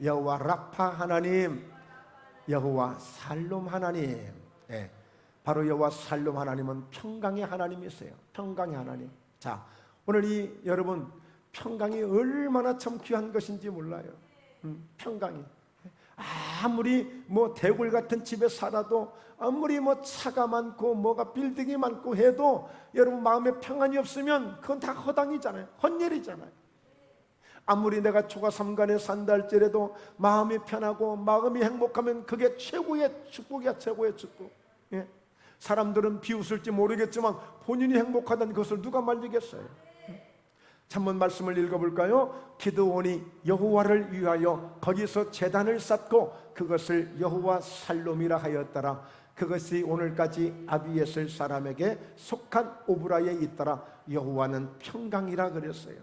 여호와 라파 하나님, 여호와 살롬 하나님. 바로 여호와 살롬 하나님은 평강의 하나님이세요. 평강의 하나님. 자, 오늘 이 여러분 평강이 얼마나 참 귀한 것인지 몰라요. 평강이 아무리 뭐 대골 같은 집에 살아도, 아무리 뭐 차가 많고 뭐가 빌딩이 많고 해도 여러분 마음에 평안이 없으면 그건 다 허당이잖아요. 헛일이잖아요. 아무리 내가 초가삼간에 산다 할지라도 마음이 편하고 마음이 행복하면 그게 최고의 축복이야. 최고의 축복. 예. 사람들은 비웃을지 모르겠지만 본인이 행복하다는 것을 누가 말리겠어요. 한번 말씀을 읽어볼까요? 기드온이 여호와를 위하여 거기서 제단을 쌓고 그것을 여호와 살롬이라 하였더라. 그것이 오늘까지 아비에셀 사람에게 속한 오브라에 있더라. 여호와는 평강이라 그랬어요.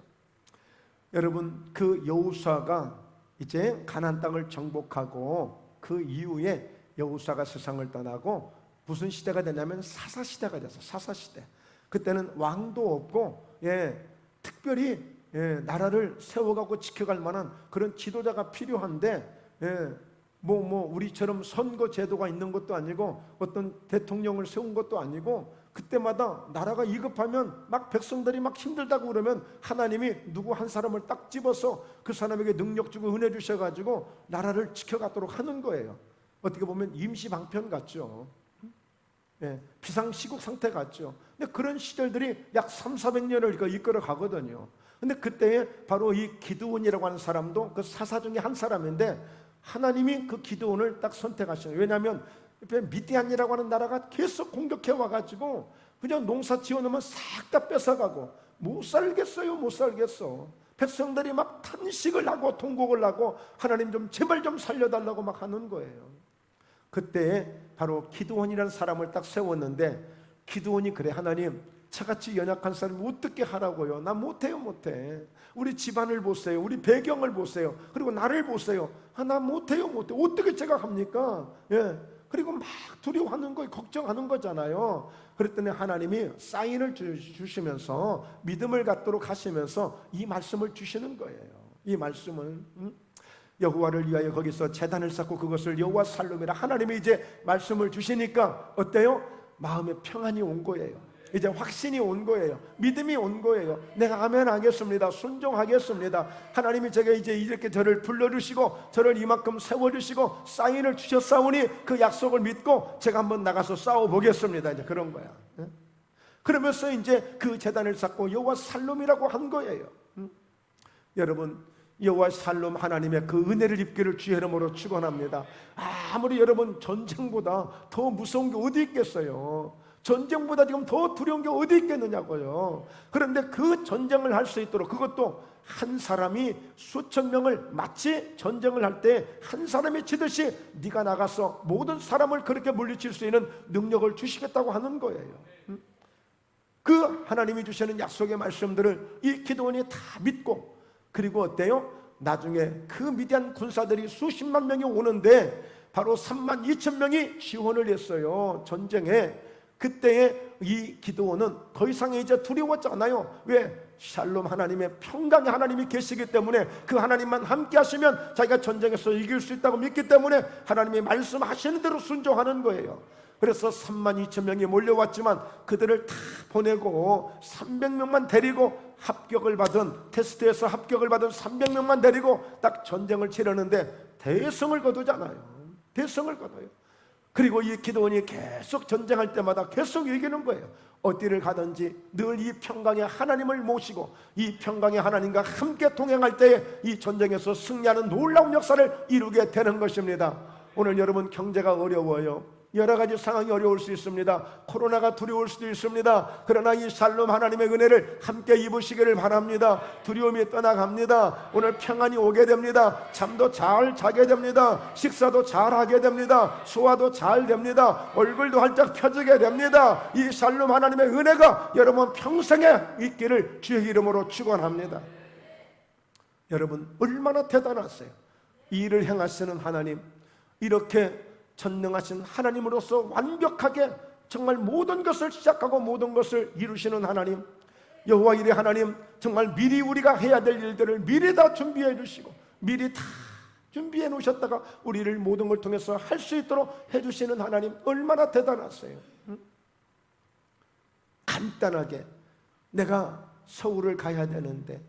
여러분, 그 여호수아가 이제 가나안 땅을 정복하고 그 이후에 여호수아가 세상을 떠나고 무슨 시대가 되냐면 사사시대가 됐어요. 사사시대. 그때는 왕도 없고 특별히 나라를 세워가고 지켜갈 만한 그런 지도자가 필요한데 우리처럼 선거 제도가 있는 것도 아니고 어떤 대통령을 세운 것도 아니고, 그때마다 나라가 위급하면 막 백성들이 막 힘들다고 그러면 하나님이 누구 한 사람을 딱 집어서 그 사람에게 능력 주고 은혜 주셔가지고 나라를 지켜가도록 하는 거예요. 어떻게 보면 임시방편 같죠. 비상시국 상태 같죠. 근데 그런 시절들이 약 300~400년을 이끌어 가거든요. 근데 그때에 바로 이 기드온이라고 하는 사람도 그 사사 중에 한 사람인데 하나님이 그 기드온을 딱 선택하셔요. 왜냐하면 미디안이라고 하는 나라가 계속 공격해 와가지고 그냥 농사 지어놓으면 싹 다 뺏어가고 못 살겠어요. 못 살겠어. 백성들이 막 탄식을 하고 통곡을 하고 하나님 좀 제발 좀 살려달라고 막 하는 거예요. 그때 바로 기드온이라는 사람을 딱 세웠는데, 기드온이 그래, 하나님 저같이 연약한 사람이 어떻게 하라고요? 나 못해요. 못해. 우리 집안을 보세요. 우리 배경을 보세요. 그리고 나를 보세요. 나 못해요. 못해. 어떻게 제가 합니까? 그리고 막 두려워하는 거예요. 걱정하는 거잖아요. 그랬더니 하나님이 사인을 주시면서 믿음을 갖도록 하시면서 이 말씀을 주시는 거예요. 이 말씀을 여호와를 위하여 거기서 제단을 쌓고 그것을 여호와 살롬이라 하나님이 이제 말씀을 주시니까 어때요? 마음에 평안이 온 거예요. 이제 확신이 온 거예요. 믿음이 온 거예요. 내가 아멘 하겠습니다. 순종하겠습니다. 하나님이 제가 이제 이렇게 저를 불러주시고 저를 이만큼 세워주시고 사인을 주셨사오니 그 약속을 믿고 제가 한번 나가서 싸워보겠습니다. 이제 그런 거야. 그러면서 이제 그 제단을 쌓고 여호와 살롬이라고 한 거예요. 여러분, 여호와 살롬 하나님의 그 은혜를 입기를 주의 이름으로 축원합니다. 아무리 여러분 전쟁보다 더 무서운 게 어디 있겠어요? 전쟁보다 지금 더 두려운 게 어디 있겠느냐고요. 그런데 그 전쟁을 할 수 있도록, 그것도 한 사람이 수천 명을, 마치 전쟁을 할 때 한 사람이 치듯이 네가 나가서 모든 사람을 그렇게 물리칠 수 있는 능력을 주시겠다고 하는 거예요. 그 하나님이 주시는 약속의 말씀들을 이 기드온이 다 믿고, 그리고 어때요? 나중에 그 미디안 군사들이 수십만 명이 오는데 바로 3만 2천 명이 지원을 했어요, 전쟁에. 그때에 이 기드온은 더 이상 이제 두려웠지 않아요. 왜? 샬롬 하나님의 평강의 하나님이 계시기 때문에, 그 하나님만 함께 하시면 자기가 전쟁에서 이길 수 있다고 믿기 때문에 하나님이 말씀하시는 대로 순종하는 거예요. 그래서 3만 2천 명이 몰려왔지만 그들을 다 보내고 300명만 데리고 합격을 받은, 테스트에서 합격을 받은 300명만 데리고 딱 전쟁을 치르는데 대성을 거두잖아요. 대성을 거둬요. 그리고 이 기드온이 계속 전쟁할 때마다 계속 이기는 거예요. 어디를 가든지 늘 이 평강의 하나님을 모시고 이 평강의 하나님과 함께 동행할 때에 이 전쟁에서 승리하는 놀라운 역사를 이루게 되는 것입니다. 오늘 여러분 경제가 어려워요. 여러 가지 상황이 어려울 수 있습니다. 코로나가 두려울 수도 있습니다. 그러나 이 샬롬 하나님의 은혜를 함께 입으시기를 바랍니다. 두려움이 떠나갑니다. 오늘 평안이 오게 됩니다. 잠도 잘 자게 됩니다. 식사도 잘 하게 됩니다. 소화도 잘 됩니다. 얼굴도 활짝 펴지게 됩니다. 이 샬롬 하나님의 은혜가 여러분 평생에 있기를 주의 이름으로 축원합니다. 여러분 얼마나 대단하세요. 이 일을 행하시는 하나님, 이렇게 전능하신 하나님으로서 완벽하게 정말 모든 것을 시작하고 모든 것을 이루시는 하나님, 여호와 이레 하나님, 정말 미리 우리가 해야 될 일들을 미리 다 준비해 주시고 미리 다 준비해 놓으셨다가 우리를 모든 걸 통해서 할 수 있도록 해주시는 하나님, 얼마나 대단하세요. 간단하게 내가 서울을 가야 되는데,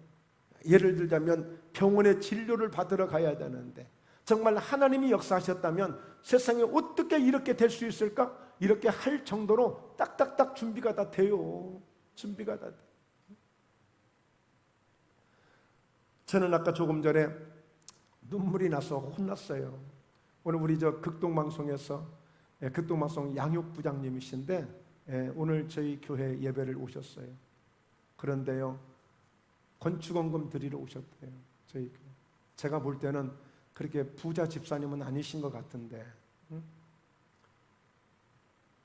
예를 들자면 병원에 진료를 받으러 가야 되는데, 정말 하나님이 역사하셨다면 세상에 어떻게 이렇게 될 수 있을까? 이렇게 할 정도로 딱딱딱 준비가 다 돼요. 준비가 다 돼요. 저는 아까 조금 전에 눈물이 나서 혼났어요. 오늘 우리 저 극동방송에서, 극동방송 양육부장님이신데 오늘 저희 교회 예배를 오셨어요. 그런데요, 건축원금 드리러 오셨대요. 저희 교회. 제가 볼 때는 그렇게 부자 집사님은 아니신 것 같은데,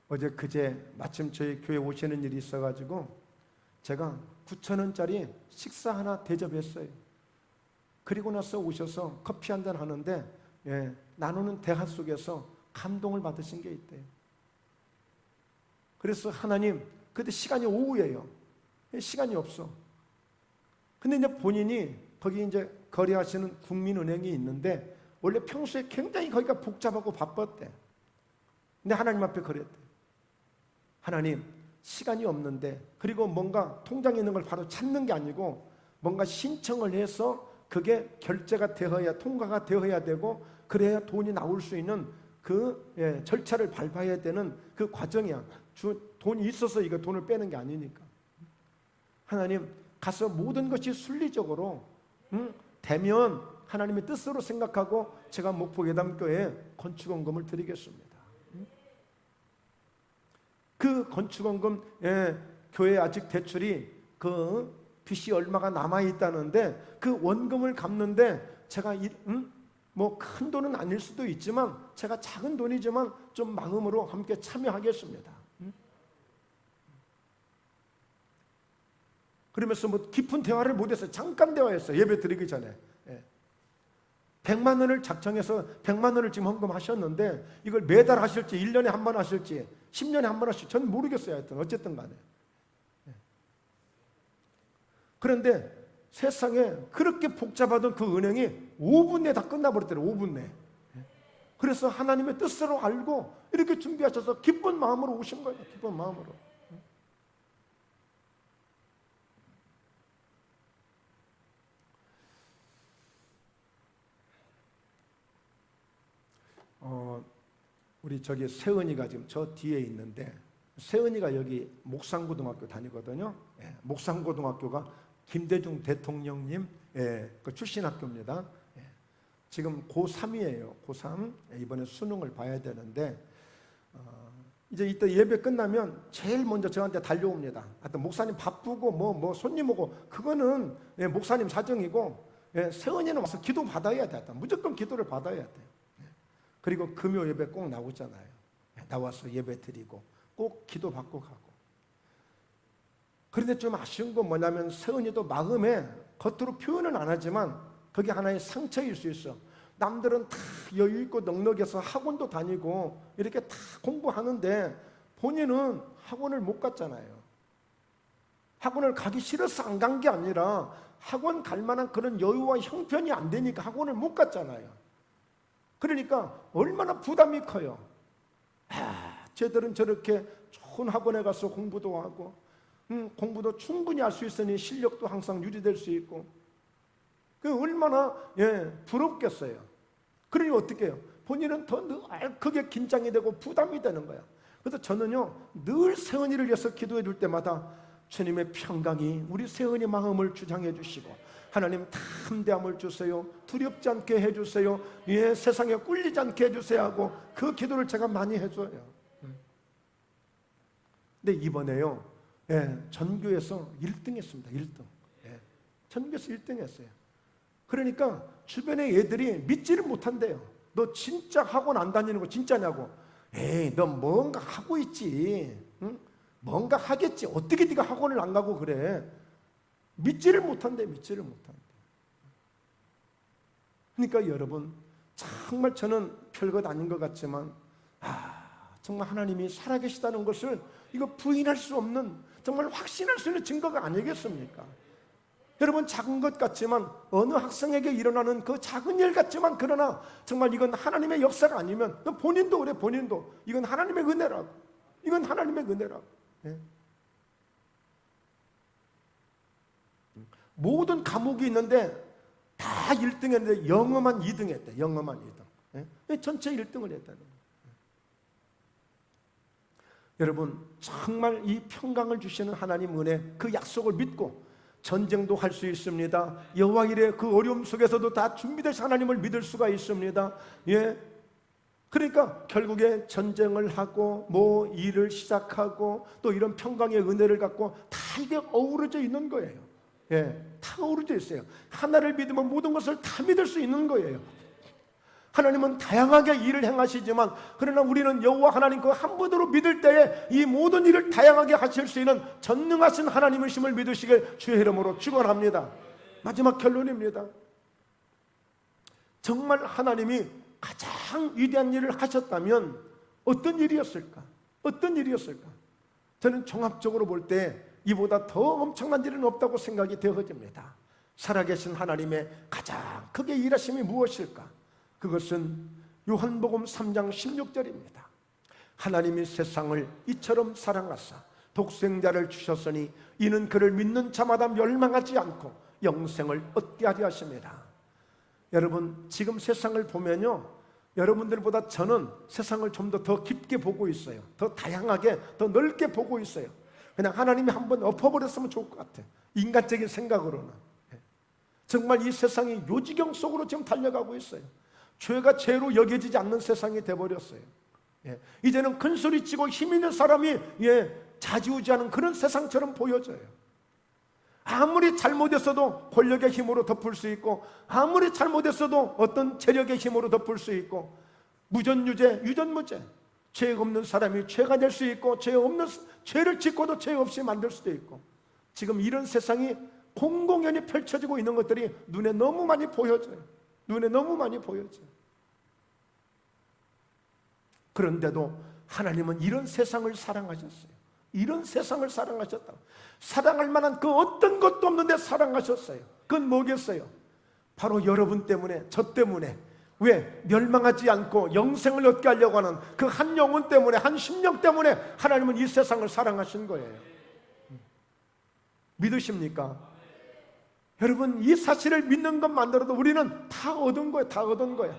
어제 그제 마침 저희 교회 오시는 일이 있어가지고 제가 9,000원짜리 식사 하나 대접했어요. 그리고 나서 오셔서 커피 한잔 하는데 나누는 대화 속에서 감동을 받으신 게 있대요. 그래서 하나님, 그때 시간이 오후예요. 시간이 없어. 근데 이제 본인이 거기 이제 거래하시는 국민은행이 있는데 원래 평소에 굉장히 거기가 복잡하고 바빴대. 근데 하나님 앞에 그랬대. 하나님, 시간이 없는데, 그리고 뭔가 통장에 있는 걸 바로 찾는 게 아니고 뭔가 신청을 해서 그게 결제가 되어야, 통과가 되어야 되고, 그래야 돈이 나올 수 있는 그 절차를 밟아야 되는 그 과정이야. 돈이 있어서 이거 돈을 빼는 게 아니니까. 하나님, 가서 모든 것이 순리적으로 되면 하나님의 뜻으로 생각하고 제가 목포예담교회에 건축원금을 드리겠습니다. 그 건축원금, 교회 아직 대출이 그 빚이 얼마가 남아있다는데 그 원금을 갚는데 제가 뭐 큰 돈은 아닐 수도 있지만 제가 작은 돈이지만 좀 마음으로 함께 참여하겠습니다. 그러면서 뭐 깊은 대화를 못했어요. 잠깐 대화했어요. 예배 드리기 전에. 100만 원을 작정해서 100만 원을 지금 헌금하셨는데 이걸 매달 하실지 1년에 한 번 하실지 10년에 한 번 하실지 저는 모르겠어요. 하여튼 어쨌든 간에. 그런데 세상에 그렇게 복잡하던 그 은행이 5분 내에 다 끝나버렸더래요. 5분 내에. 그래서 하나님의 뜻으로 알고 이렇게 준비하셔서 기쁜 마음으로 오신 거예요. 기쁜 마음으로. 우리 저기 세은이가 지금 저 뒤에 있는데, 세은이가 여기 목산고등학교 다니거든요. 목산고등학교가 김대중 대통령님 그 출신 학교입니다. 지금 고3이에요. 고3. 이번에 수능을 봐야 되는데, 이제 이따 예배 끝나면 제일 먼저 저한테 달려옵니다. 하여튼 목사님 바쁘고 뭐 손님 오고 그거는 목사님 사정이고, 세은이는 와서 기도 받아야 돼. 무조건 기도를 받아야 돼. 그리고 금요 예배 꼭 나오잖아요. 나와서 예배 드리고 꼭 기도 받고 가고. 그런데 좀 아쉬운 건 뭐냐면, 세은이도 마음에 겉으로 표현은 안 하지만 그게 하나의 상처일 수 있어. 남들은 다 여유 있고 넉넉해서 학원도 다니고 이렇게 다 공부하는데 본인은 학원을 못 갔잖아요. 학원을 가기 싫어서 안 간 게 아니라 학원 갈 만한 그런 여유와 형편이 안 되니까 학원을 못 갔잖아요. 그러니까 얼마나 부담이 커요. 쟤들은 저렇게 좋은 학원에 가서 공부도 하고 공부도 충분히 할 수 있으니 실력도 항상 유지될 수 있고, 그 얼마나 부럽겠어요. 그러니 어떻게 해요? 본인은 더 크게 긴장이 되고 부담이 되는 거야. 그래서 저는요, 늘 세은이를 위해서 기도해 줄 때마다 주님의 평강이 우리 세은이 마음을 주장해 주시고, 하나님 담대함을 주세요, 두렵지 않게 해주세요, 세상에 꿀리지 않게 해주세요 하고 그 기도를 제가 많이 해줘요. 근데 이번에요, 전교에서 1등 했습니다. 1등. 전교에서 1등 했어요. 그러니까 주변의 애들이 믿지를 못한대요. 너 진짜 학원 안 다니는 거 진짜냐고. 에이, 너 뭔가 하고 있지. 응? 뭔가 하겠지. 어떻게 네가 학원을 안 가고 그래. 믿지를 못한대. 믿지를 못한대. 그러니까 여러분, 정말 저는 별것 아닌 것 같지만 정말 하나님이 살아계시다는 것을 이거 부인할 수 없는, 정말 확신할 수 있는 증거가 아니겠습니까? 여러분, 작은 것 같지만, 어느 학생에게 일어나는 그 작은 일 같지만, 그러나 정말 이건 하나님의 역사가 아니면, 본인도 그래. 본인도 이건 하나님의 은혜라고. 이건 하나님의 은혜라고. 모든 과목이 있는데 다 1등 했는데 영어만 2등 했대. 영어만 2등. 전체 1등을 했다는 거예요. 여러분, 정말 이 평강을 주시는 하나님 은혜, 그 약속을 믿고 전쟁도 할 수 있습니다. 여호와 일에 그 어려움 속에서도 다 준비되신 하나님을 믿을 수가 있습니다. 그러니까 결국에 전쟁을 하고 뭐 일을 시작하고 또 이런 평강의 은혜를 갖고 다 이게 어우러져 있는 거예요. 다 어우러져 있어요. 하나를 믿으면 모든 것을 다 믿을 수 있는 거예요. 하나님은 다양하게 일을 행하시지만, 그러나 우리는 여호와 하나님 그 한 분으로 믿을 때에 이 모든 일을 다양하게 하실 수 있는 전능하신 하나님이심을 믿으시길 주의 이름으로 축원합니다. 마지막 결론입니다. 정말 하나님이 가장 위대한 일을 하셨다면 어떤 일이었을까? 어떤 일이었을까? 저는 종합적으로 볼 때 이보다 더 엄청난 일은 없다고 생각이 되어집니다. 살아계신 하나님의 가장 크게 일하심이 무엇일까? 그것은 요한복음 3장 16절입니다. 하나님이 세상을 이처럼 사랑하사 독생자를 주셨으니 이는 그를 믿는 자마다 멸망하지 않고 영생을 얻게 하려 하십니다. 여러분, 지금 세상을 보면요, 여러분들보다 저는 세상을 좀 더 깊게 보고 있어요. 더 다양하게, 더 넓게 보고 있어요. 그냥 하나님이 한번 엎어버렸으면 좋을 것 같아요. 인간적인 생각으로는. 정말 이 세상이 요지경 속으로 지금 달려가고 있어요. 죄가 죄로 여겨지지 않는 세상이 돼버렸어요. 이제는 큰소리치고 힘 있는 사람이 좌지우지하는 그런 세상처럼 보여져요. 아무리 잘못했어도 권력의 힘으로 덮을 수 있고, 아무리 잘못했어도 어떤 재력의 힘으로 덮을 수 있고, 무전유죄, 유전무죄, 죄 없는 사람이 죄가 될 수 있고, 죄를 짓고도 죄 없이 만들 수도 있고, 지금 이런 세상이 공공연히 펼쳐지고 있는 것들이 눈에 너무 많이 보여져요. 눈에 너무 많이 보여져요. 그런데도 하나님은 이런 세상을 사랑하셨어요. 이런 세상을 사랑하셨다. 사랑할 만한 그 어떤 것도 없는데 사랑하셨어요. 그건 뭐겠어요? 바로 여러분 때문에, 저 때문에. 왜? 멸망하지 않고 영생을 얻게 하려고 하는 그 한 영혼 때문에, 한 심령 때문에 하나님은 이 세상을 사랑하신 거예요. 믿으십니까? 여러분, 이 사실을 믿는 것만으로도 우리는 다 얻은 거예요. 다 얻은 거예요.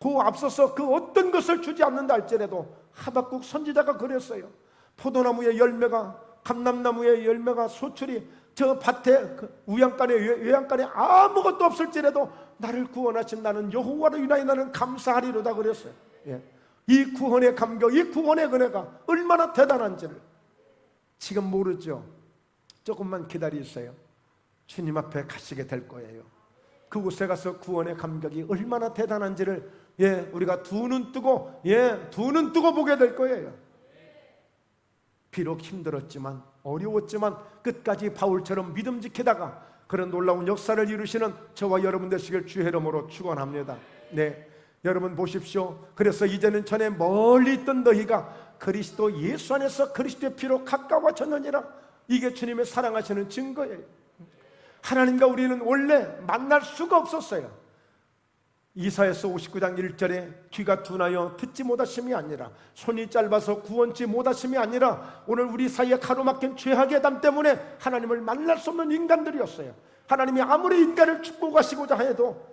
그 앞서서 그 어떤 것을 주지 않는다 할지라도 하박국 선지자가 그랬어요. 포도나무의 열매가, 감람나무의 열매가, 소출이 저 밭에 그 우양간에 외양간에 아무것도 없을지라도 나를 구원하신 나는 여호와로 인하여 나는 감사하리로다 그랬어요. 예. 이 구원의 감격, 이 구원의 은혜가 얼마나 대단한지를 지금 모르죠. 조금만 기다리세요. 주님 앞에 가시게 될 거예요. 그곳에 가서 구원의 감격이 얼마나 대단한지를 우리가 두 눈 뜨고 두 눈 뜨고 보게 될 거예요. 비록 힘들었지만, 어려웠지만 끝까지 바울처럼 믿음지키다가 그런 놀라운 역사를 이루시는 저와 여러분 되시길 주의 이름으로 축원합니다. 네, 여러분 보십시오. 그래서 이제는 전에 멀리 있던 너희가 그리스도 예수 안에서 그리스도의 피로 가까워졌느니라. 이게 주님의 사랑하시는 증거예요. 하나님과 우리는 원래 만날 수가 없었어요. 이사야서 59장 1절에 귀가 둔하여 듣지 못하심이 아니라, 손이 짧아서 구원치 못하심이 아니라, 오늘 우리 사이에 가로막힌 죄악의 담 때문에 하나님을 만날 수 없는 인간들이었어요. 하나님이 아무리 인간을 축복하시고자 해도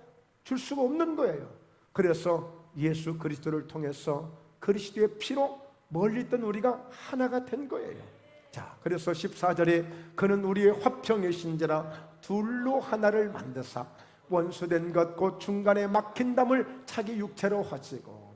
줄 수가 없는 거예요. 그래서 예수 그리스도를 통해서 그리스도의 피로 멀리 있던 우리가 하나가 된 거예요. 자, 그래서 14절에 그는 우리의 화평이신지라 둘로 하나를 만드사 원수된 것 곧 중간에 막힌 담을 자기 육체로 하시고.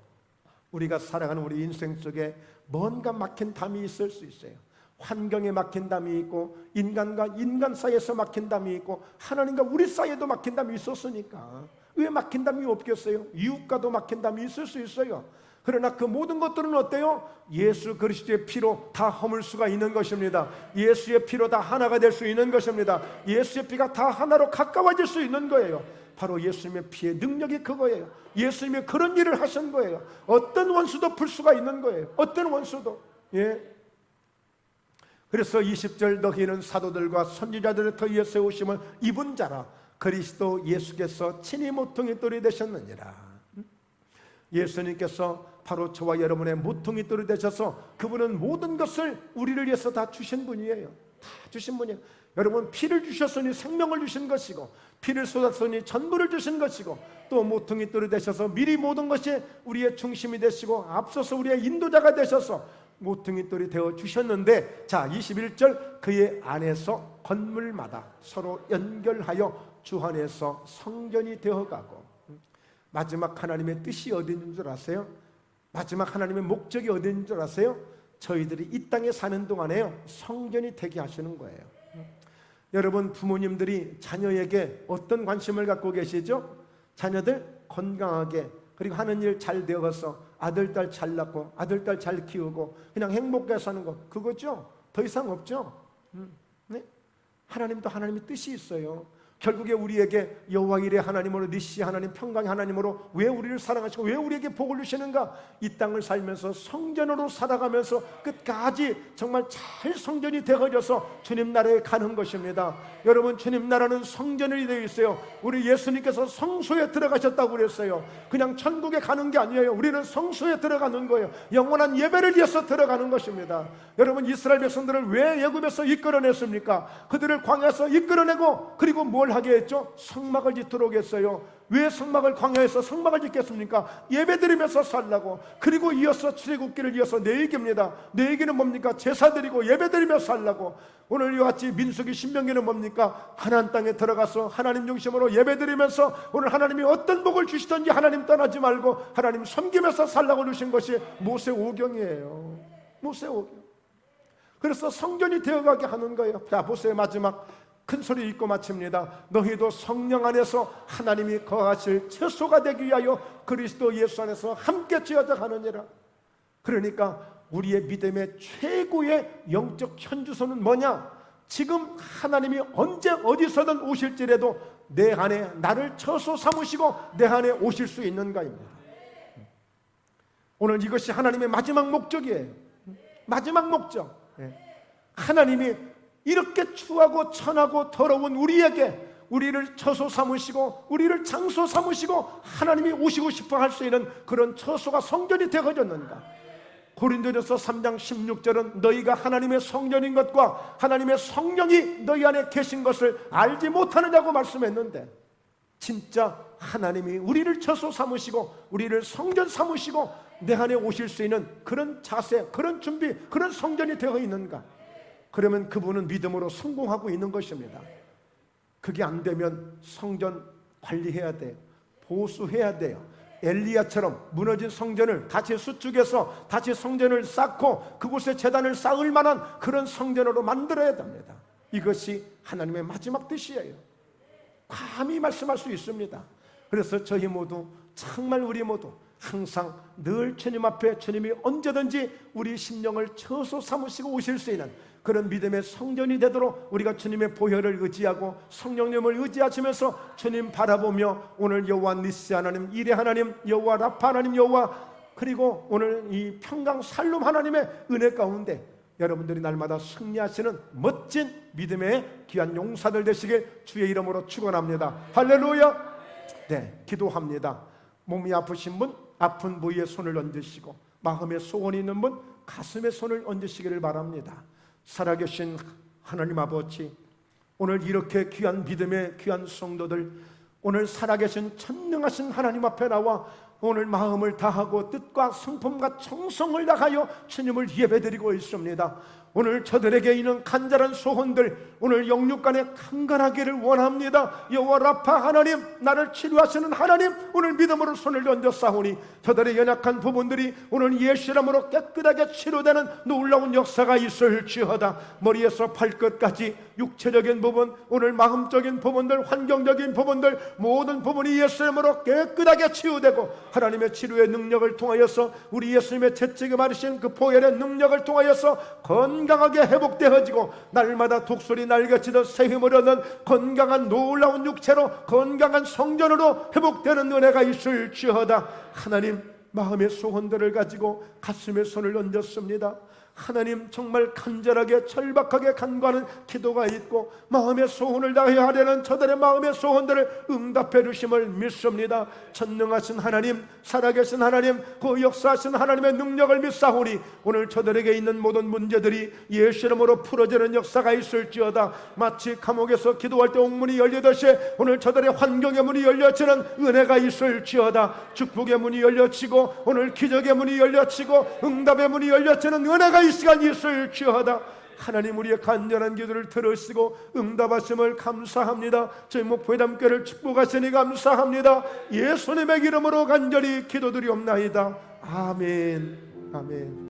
우리가 살아가는 우리 인생 속에 뭔가 막힌 담이 있을 수 있어요. 환경에 막힌 담이 있고, 인간과 인간 사이에서 막힌 담이 있고, 하나님과 우리 사이에도 막힌 담이 있었으니까 왜 막힌 담이 없겠어요? 이웃과도 막힌 담이 있을 수 있어요. 그러나 그 모든 것들은 어때요? 예수 그리스도의 피로 다 허물 수가 있는 것입니다. 예수의 피로 다 하나가 될 수 있는 것입니다. 예수의 피가 다 하나로 가까워질 수 있는 거예요. 바로 예수님의 피의 능력이 그거예요. 예수님이 그런 일을 하신 거예요. 어떤 원수도 풀 수가 있는 거예요. 어떤 원수도. 그래서 20절 너희는 사도들과 선지자들의 터위에 세우심을 입은 자라 그리스도 예수께서 친히 모퉁이 돌이 되셨느니라. 예수님께서 바로 저와 여러분의 모퉁이 돌이 되셔서 그분은 모든 것을 우리를 위해서 다 주신 분이에요. 다 주신 분이에요. 여러분, 피를 주셨으니 생명을 주신 것이고, 피를 쏟았으니 전부를 주신 것이고, 또 모퉁이 돌이 되셔서 미리 모든 것이 우리의 중심이 되시고 앞서서 우리의 인도자가 되셔서 모퉁이 돌이 되어 주셨는데, 자 21절 그의 안에서 건물마다 서로 연결하여 주 안에서 성전이 되어가고. 마지막 하나님의 뜻이 어디 있는 줄 아세요? 마지막 하나님의 목적이 어디 있는 줄 아세요? 저희들이 이 땅에 사는 동안에요, 성전이 되게 하시는 거예요. 여러분, 부모님들이 자녀에게 어떤 관심을 갖고 계시죠? 자녀들 건강하게, 그리고 하는 일 잘 되어서 아들, 딸 잘 낳고 아들, 딸 잘 키우고 그냥 행복하게 사는 거, 그거죠? 더 이상 없죠? 네? 하나님도 하나님의 뜻이 있어요. 결국에 우리에게 여호와 이레 하나님으로, 니시 하나님, 평강의 하나님으로 왜 우리를 사랑하시고 왜 우리에게 복을 주시는가? 이 땅을 살면서 성전으로 살아가면서 끝까지 정말 잘 성전이 되어져서 주님 나라에 가는 것입니다. 여러분, 주님 나라는 성전이 되어 있어요. 우리 예수님께서 성소에 들어가셨다고 그랬어요. 그냥 천국에 가는 게 아니에요. 우리는 성소에 들어가는 거예요. 영원한 예배를 위해서 들어가는 것입니다. 여러분, 이스라엘 백성들을 왜 애굽에서 이끌어냈습니까? 그들을 광야에서 이끌어내고, 그리고 뭘 하게 했죠? 성막을 짓도록 했어요. 왜 성막을, 광야에서 성막을 짓겠습니까? 예배드리면서 살라고. 그리고 이어서 출애굽기를 이어서 내 얘기입니다. 내 얘기는 뭡니까? 제사드리고 예배드리며 살라고. 오늘 이와 같이 민수기, 신명기는 뭡니까? 하나님 땅에 들어가서 하나님 중심으로 예배드리면서 오늘 하나님이 어떤 복을 주시든지 하나님 떠나지 말고 하나님 섬기면서 살라고 주신 것이 모세오경이에요. 모세오경. 그래서 성전이 되어가게 하는 거예요. 자, 보세요. 마지막 큰 소리 읽고 마칩니다. 너희도 성령 안에서 하나님이 거하실 처소가 되기 위하여 그리스도 예수 안에서 함께 지어져 가느니라. 그러니까 우리의 믿음의 최고의 영적 현주소는 뭐냐? 지금 하나님이 언제 어디서든 오실지라도 내 안에 나를 처소 삼으시고 내 안에 오실 수 있는가입니다. 오늘 이것이 하나님의 마지막 목적이에요. 마지막 목적. 하나님이 이렇게 추하고 천하고 더러운 우리에게 우리를 처소 삼으시고 우리를 장소 삼으시고 하나님이 오시고 싶어 할 수 있는 그런 처소가 성전이 되어졌는가? 고린도전서 3장 16절은 너희가 하나님의 성전인 것과 하나님의 성령이 너희 안에 계신 것을 알지 못하느냐고 말씀했는데, 진짜 하나님이 우리를 처소 삼으시고 우리를 성전 삼으시고 내 안에 오실 수 있는 그런 자세, 그런 준비, 그런 성전이 되어 있는가? 그러면 그분은 믿음으로 성공하고 있는 것입니다. 그게 안 되면 성전 관리해야 돼요. 보수해야 돼요. 엘리야처럼 무너진 성전을 다시 수축해서 다시 성전을 쌓고 그곳에 제단을 쌓을 만한 그런 성전으로 만들어야 됩니다. 이것이 하나님의 마지막 뜻이에요. 감히 말씀할 수 있습니다. 그래서 저희 모두, 정말 우리 모두 항상 늘 주님 앞에 주님이 언제든지 우리 심령을 처소 삼으시고 오실 수 있는 그런 믿음의 성전이 되도록 우리가 주님의 보혈을 의지하고 성령님을 의지하시면서 주님 바라보며 오늘 여호와 니시 하나님, 이레 하나님, 여호와 라파 하나님, 여호와, 그리고 오늘 이 평강 살룸 하나님의 은혜 가운데 여러분들이 날마다 승리하시는 멋진 믿음의 귀한 용사들 되시길 주의 이름으로 축원합니다. 할렐루야. 네, 기도합니다. 몸이 아프신 분 아픈 부위에 손을 얹으시고, 마음에 소원이 있는 분 가슴에 손을 얹으시기를 바랍니다. 살아계신 하나님 아버지, 오늘 이렇게 귀한 믿음의 귀한 성도들, 오늘 살아계신 전능하신 하나님 앞에 나와 오늘 마음을 다하고 뜻과 성품과 정성을 다하여 주님을 예배드리고 있습니다. 오늘 저들에게 있는 간절한 소원들, 오늘 영육간에 강건하기를 원합니다. 여호와 라파 하나님, 나를 치료하시는 하나님, 오늘 믿음으로 손을 얹어 싸우니 저들의 연약한 부분들이 오늘 예수 이름으로 깨끗하게 치료되는 놀라운 역사가 있을지어다. 머리에서 발끝까지 육체적인 부분, 오늘 마음적인 부분들, 환경적인 부분들, 모든 부분이 예수 이름으로 깨끗하게 치유되고 하나님의 치료의 능력을 통하여서 우리 예수님의 채찍에 마르신 그 보혈의 능력을 통하여서 건강하게 회복되어지고 날마다 독수리 날개치듯 새 힘을 얻는 건강한 놀라운 육체로 건강한 성전으로 회복되는 은혜가 있을지어다. 하나님, 마음의 소원들을 가지고 가슴에 손을 얹었습니다. 하나님, 정말 간절하게 절박하게 간구하는 기도가 있고 마음의 소원을 다해야 하려는 저들의 마음의 소원들을 응답해 주심을 믿습니다. 전능하신 하나님, 살아계신 하나님, 그 역사하신 하나님의 능력을 믿사오니 오늘 저들에게 있는 모든 문제들이 예수 이름으로 풀어지는 역사가 있을지어다. 마치 감옥에서 기도할 때 옥문이 열리듯이 오늘 저들의 환경의 문이 열려지는 은혜가 있을지어다. 축복의 문이 열려지고 오늘 기적의 문이 열려지고 응답의 문이 열려지는 은혜가 이 시간이 있을지어다. 하나님, 우리의 간절한 기도를 들으시고 응답하심을 감사합니다. 저희 목포회담교회를 축복하시니 감사합니다. 예수님의 이름으로 간절히 기도드리옵나이다. 아멘. 아멘.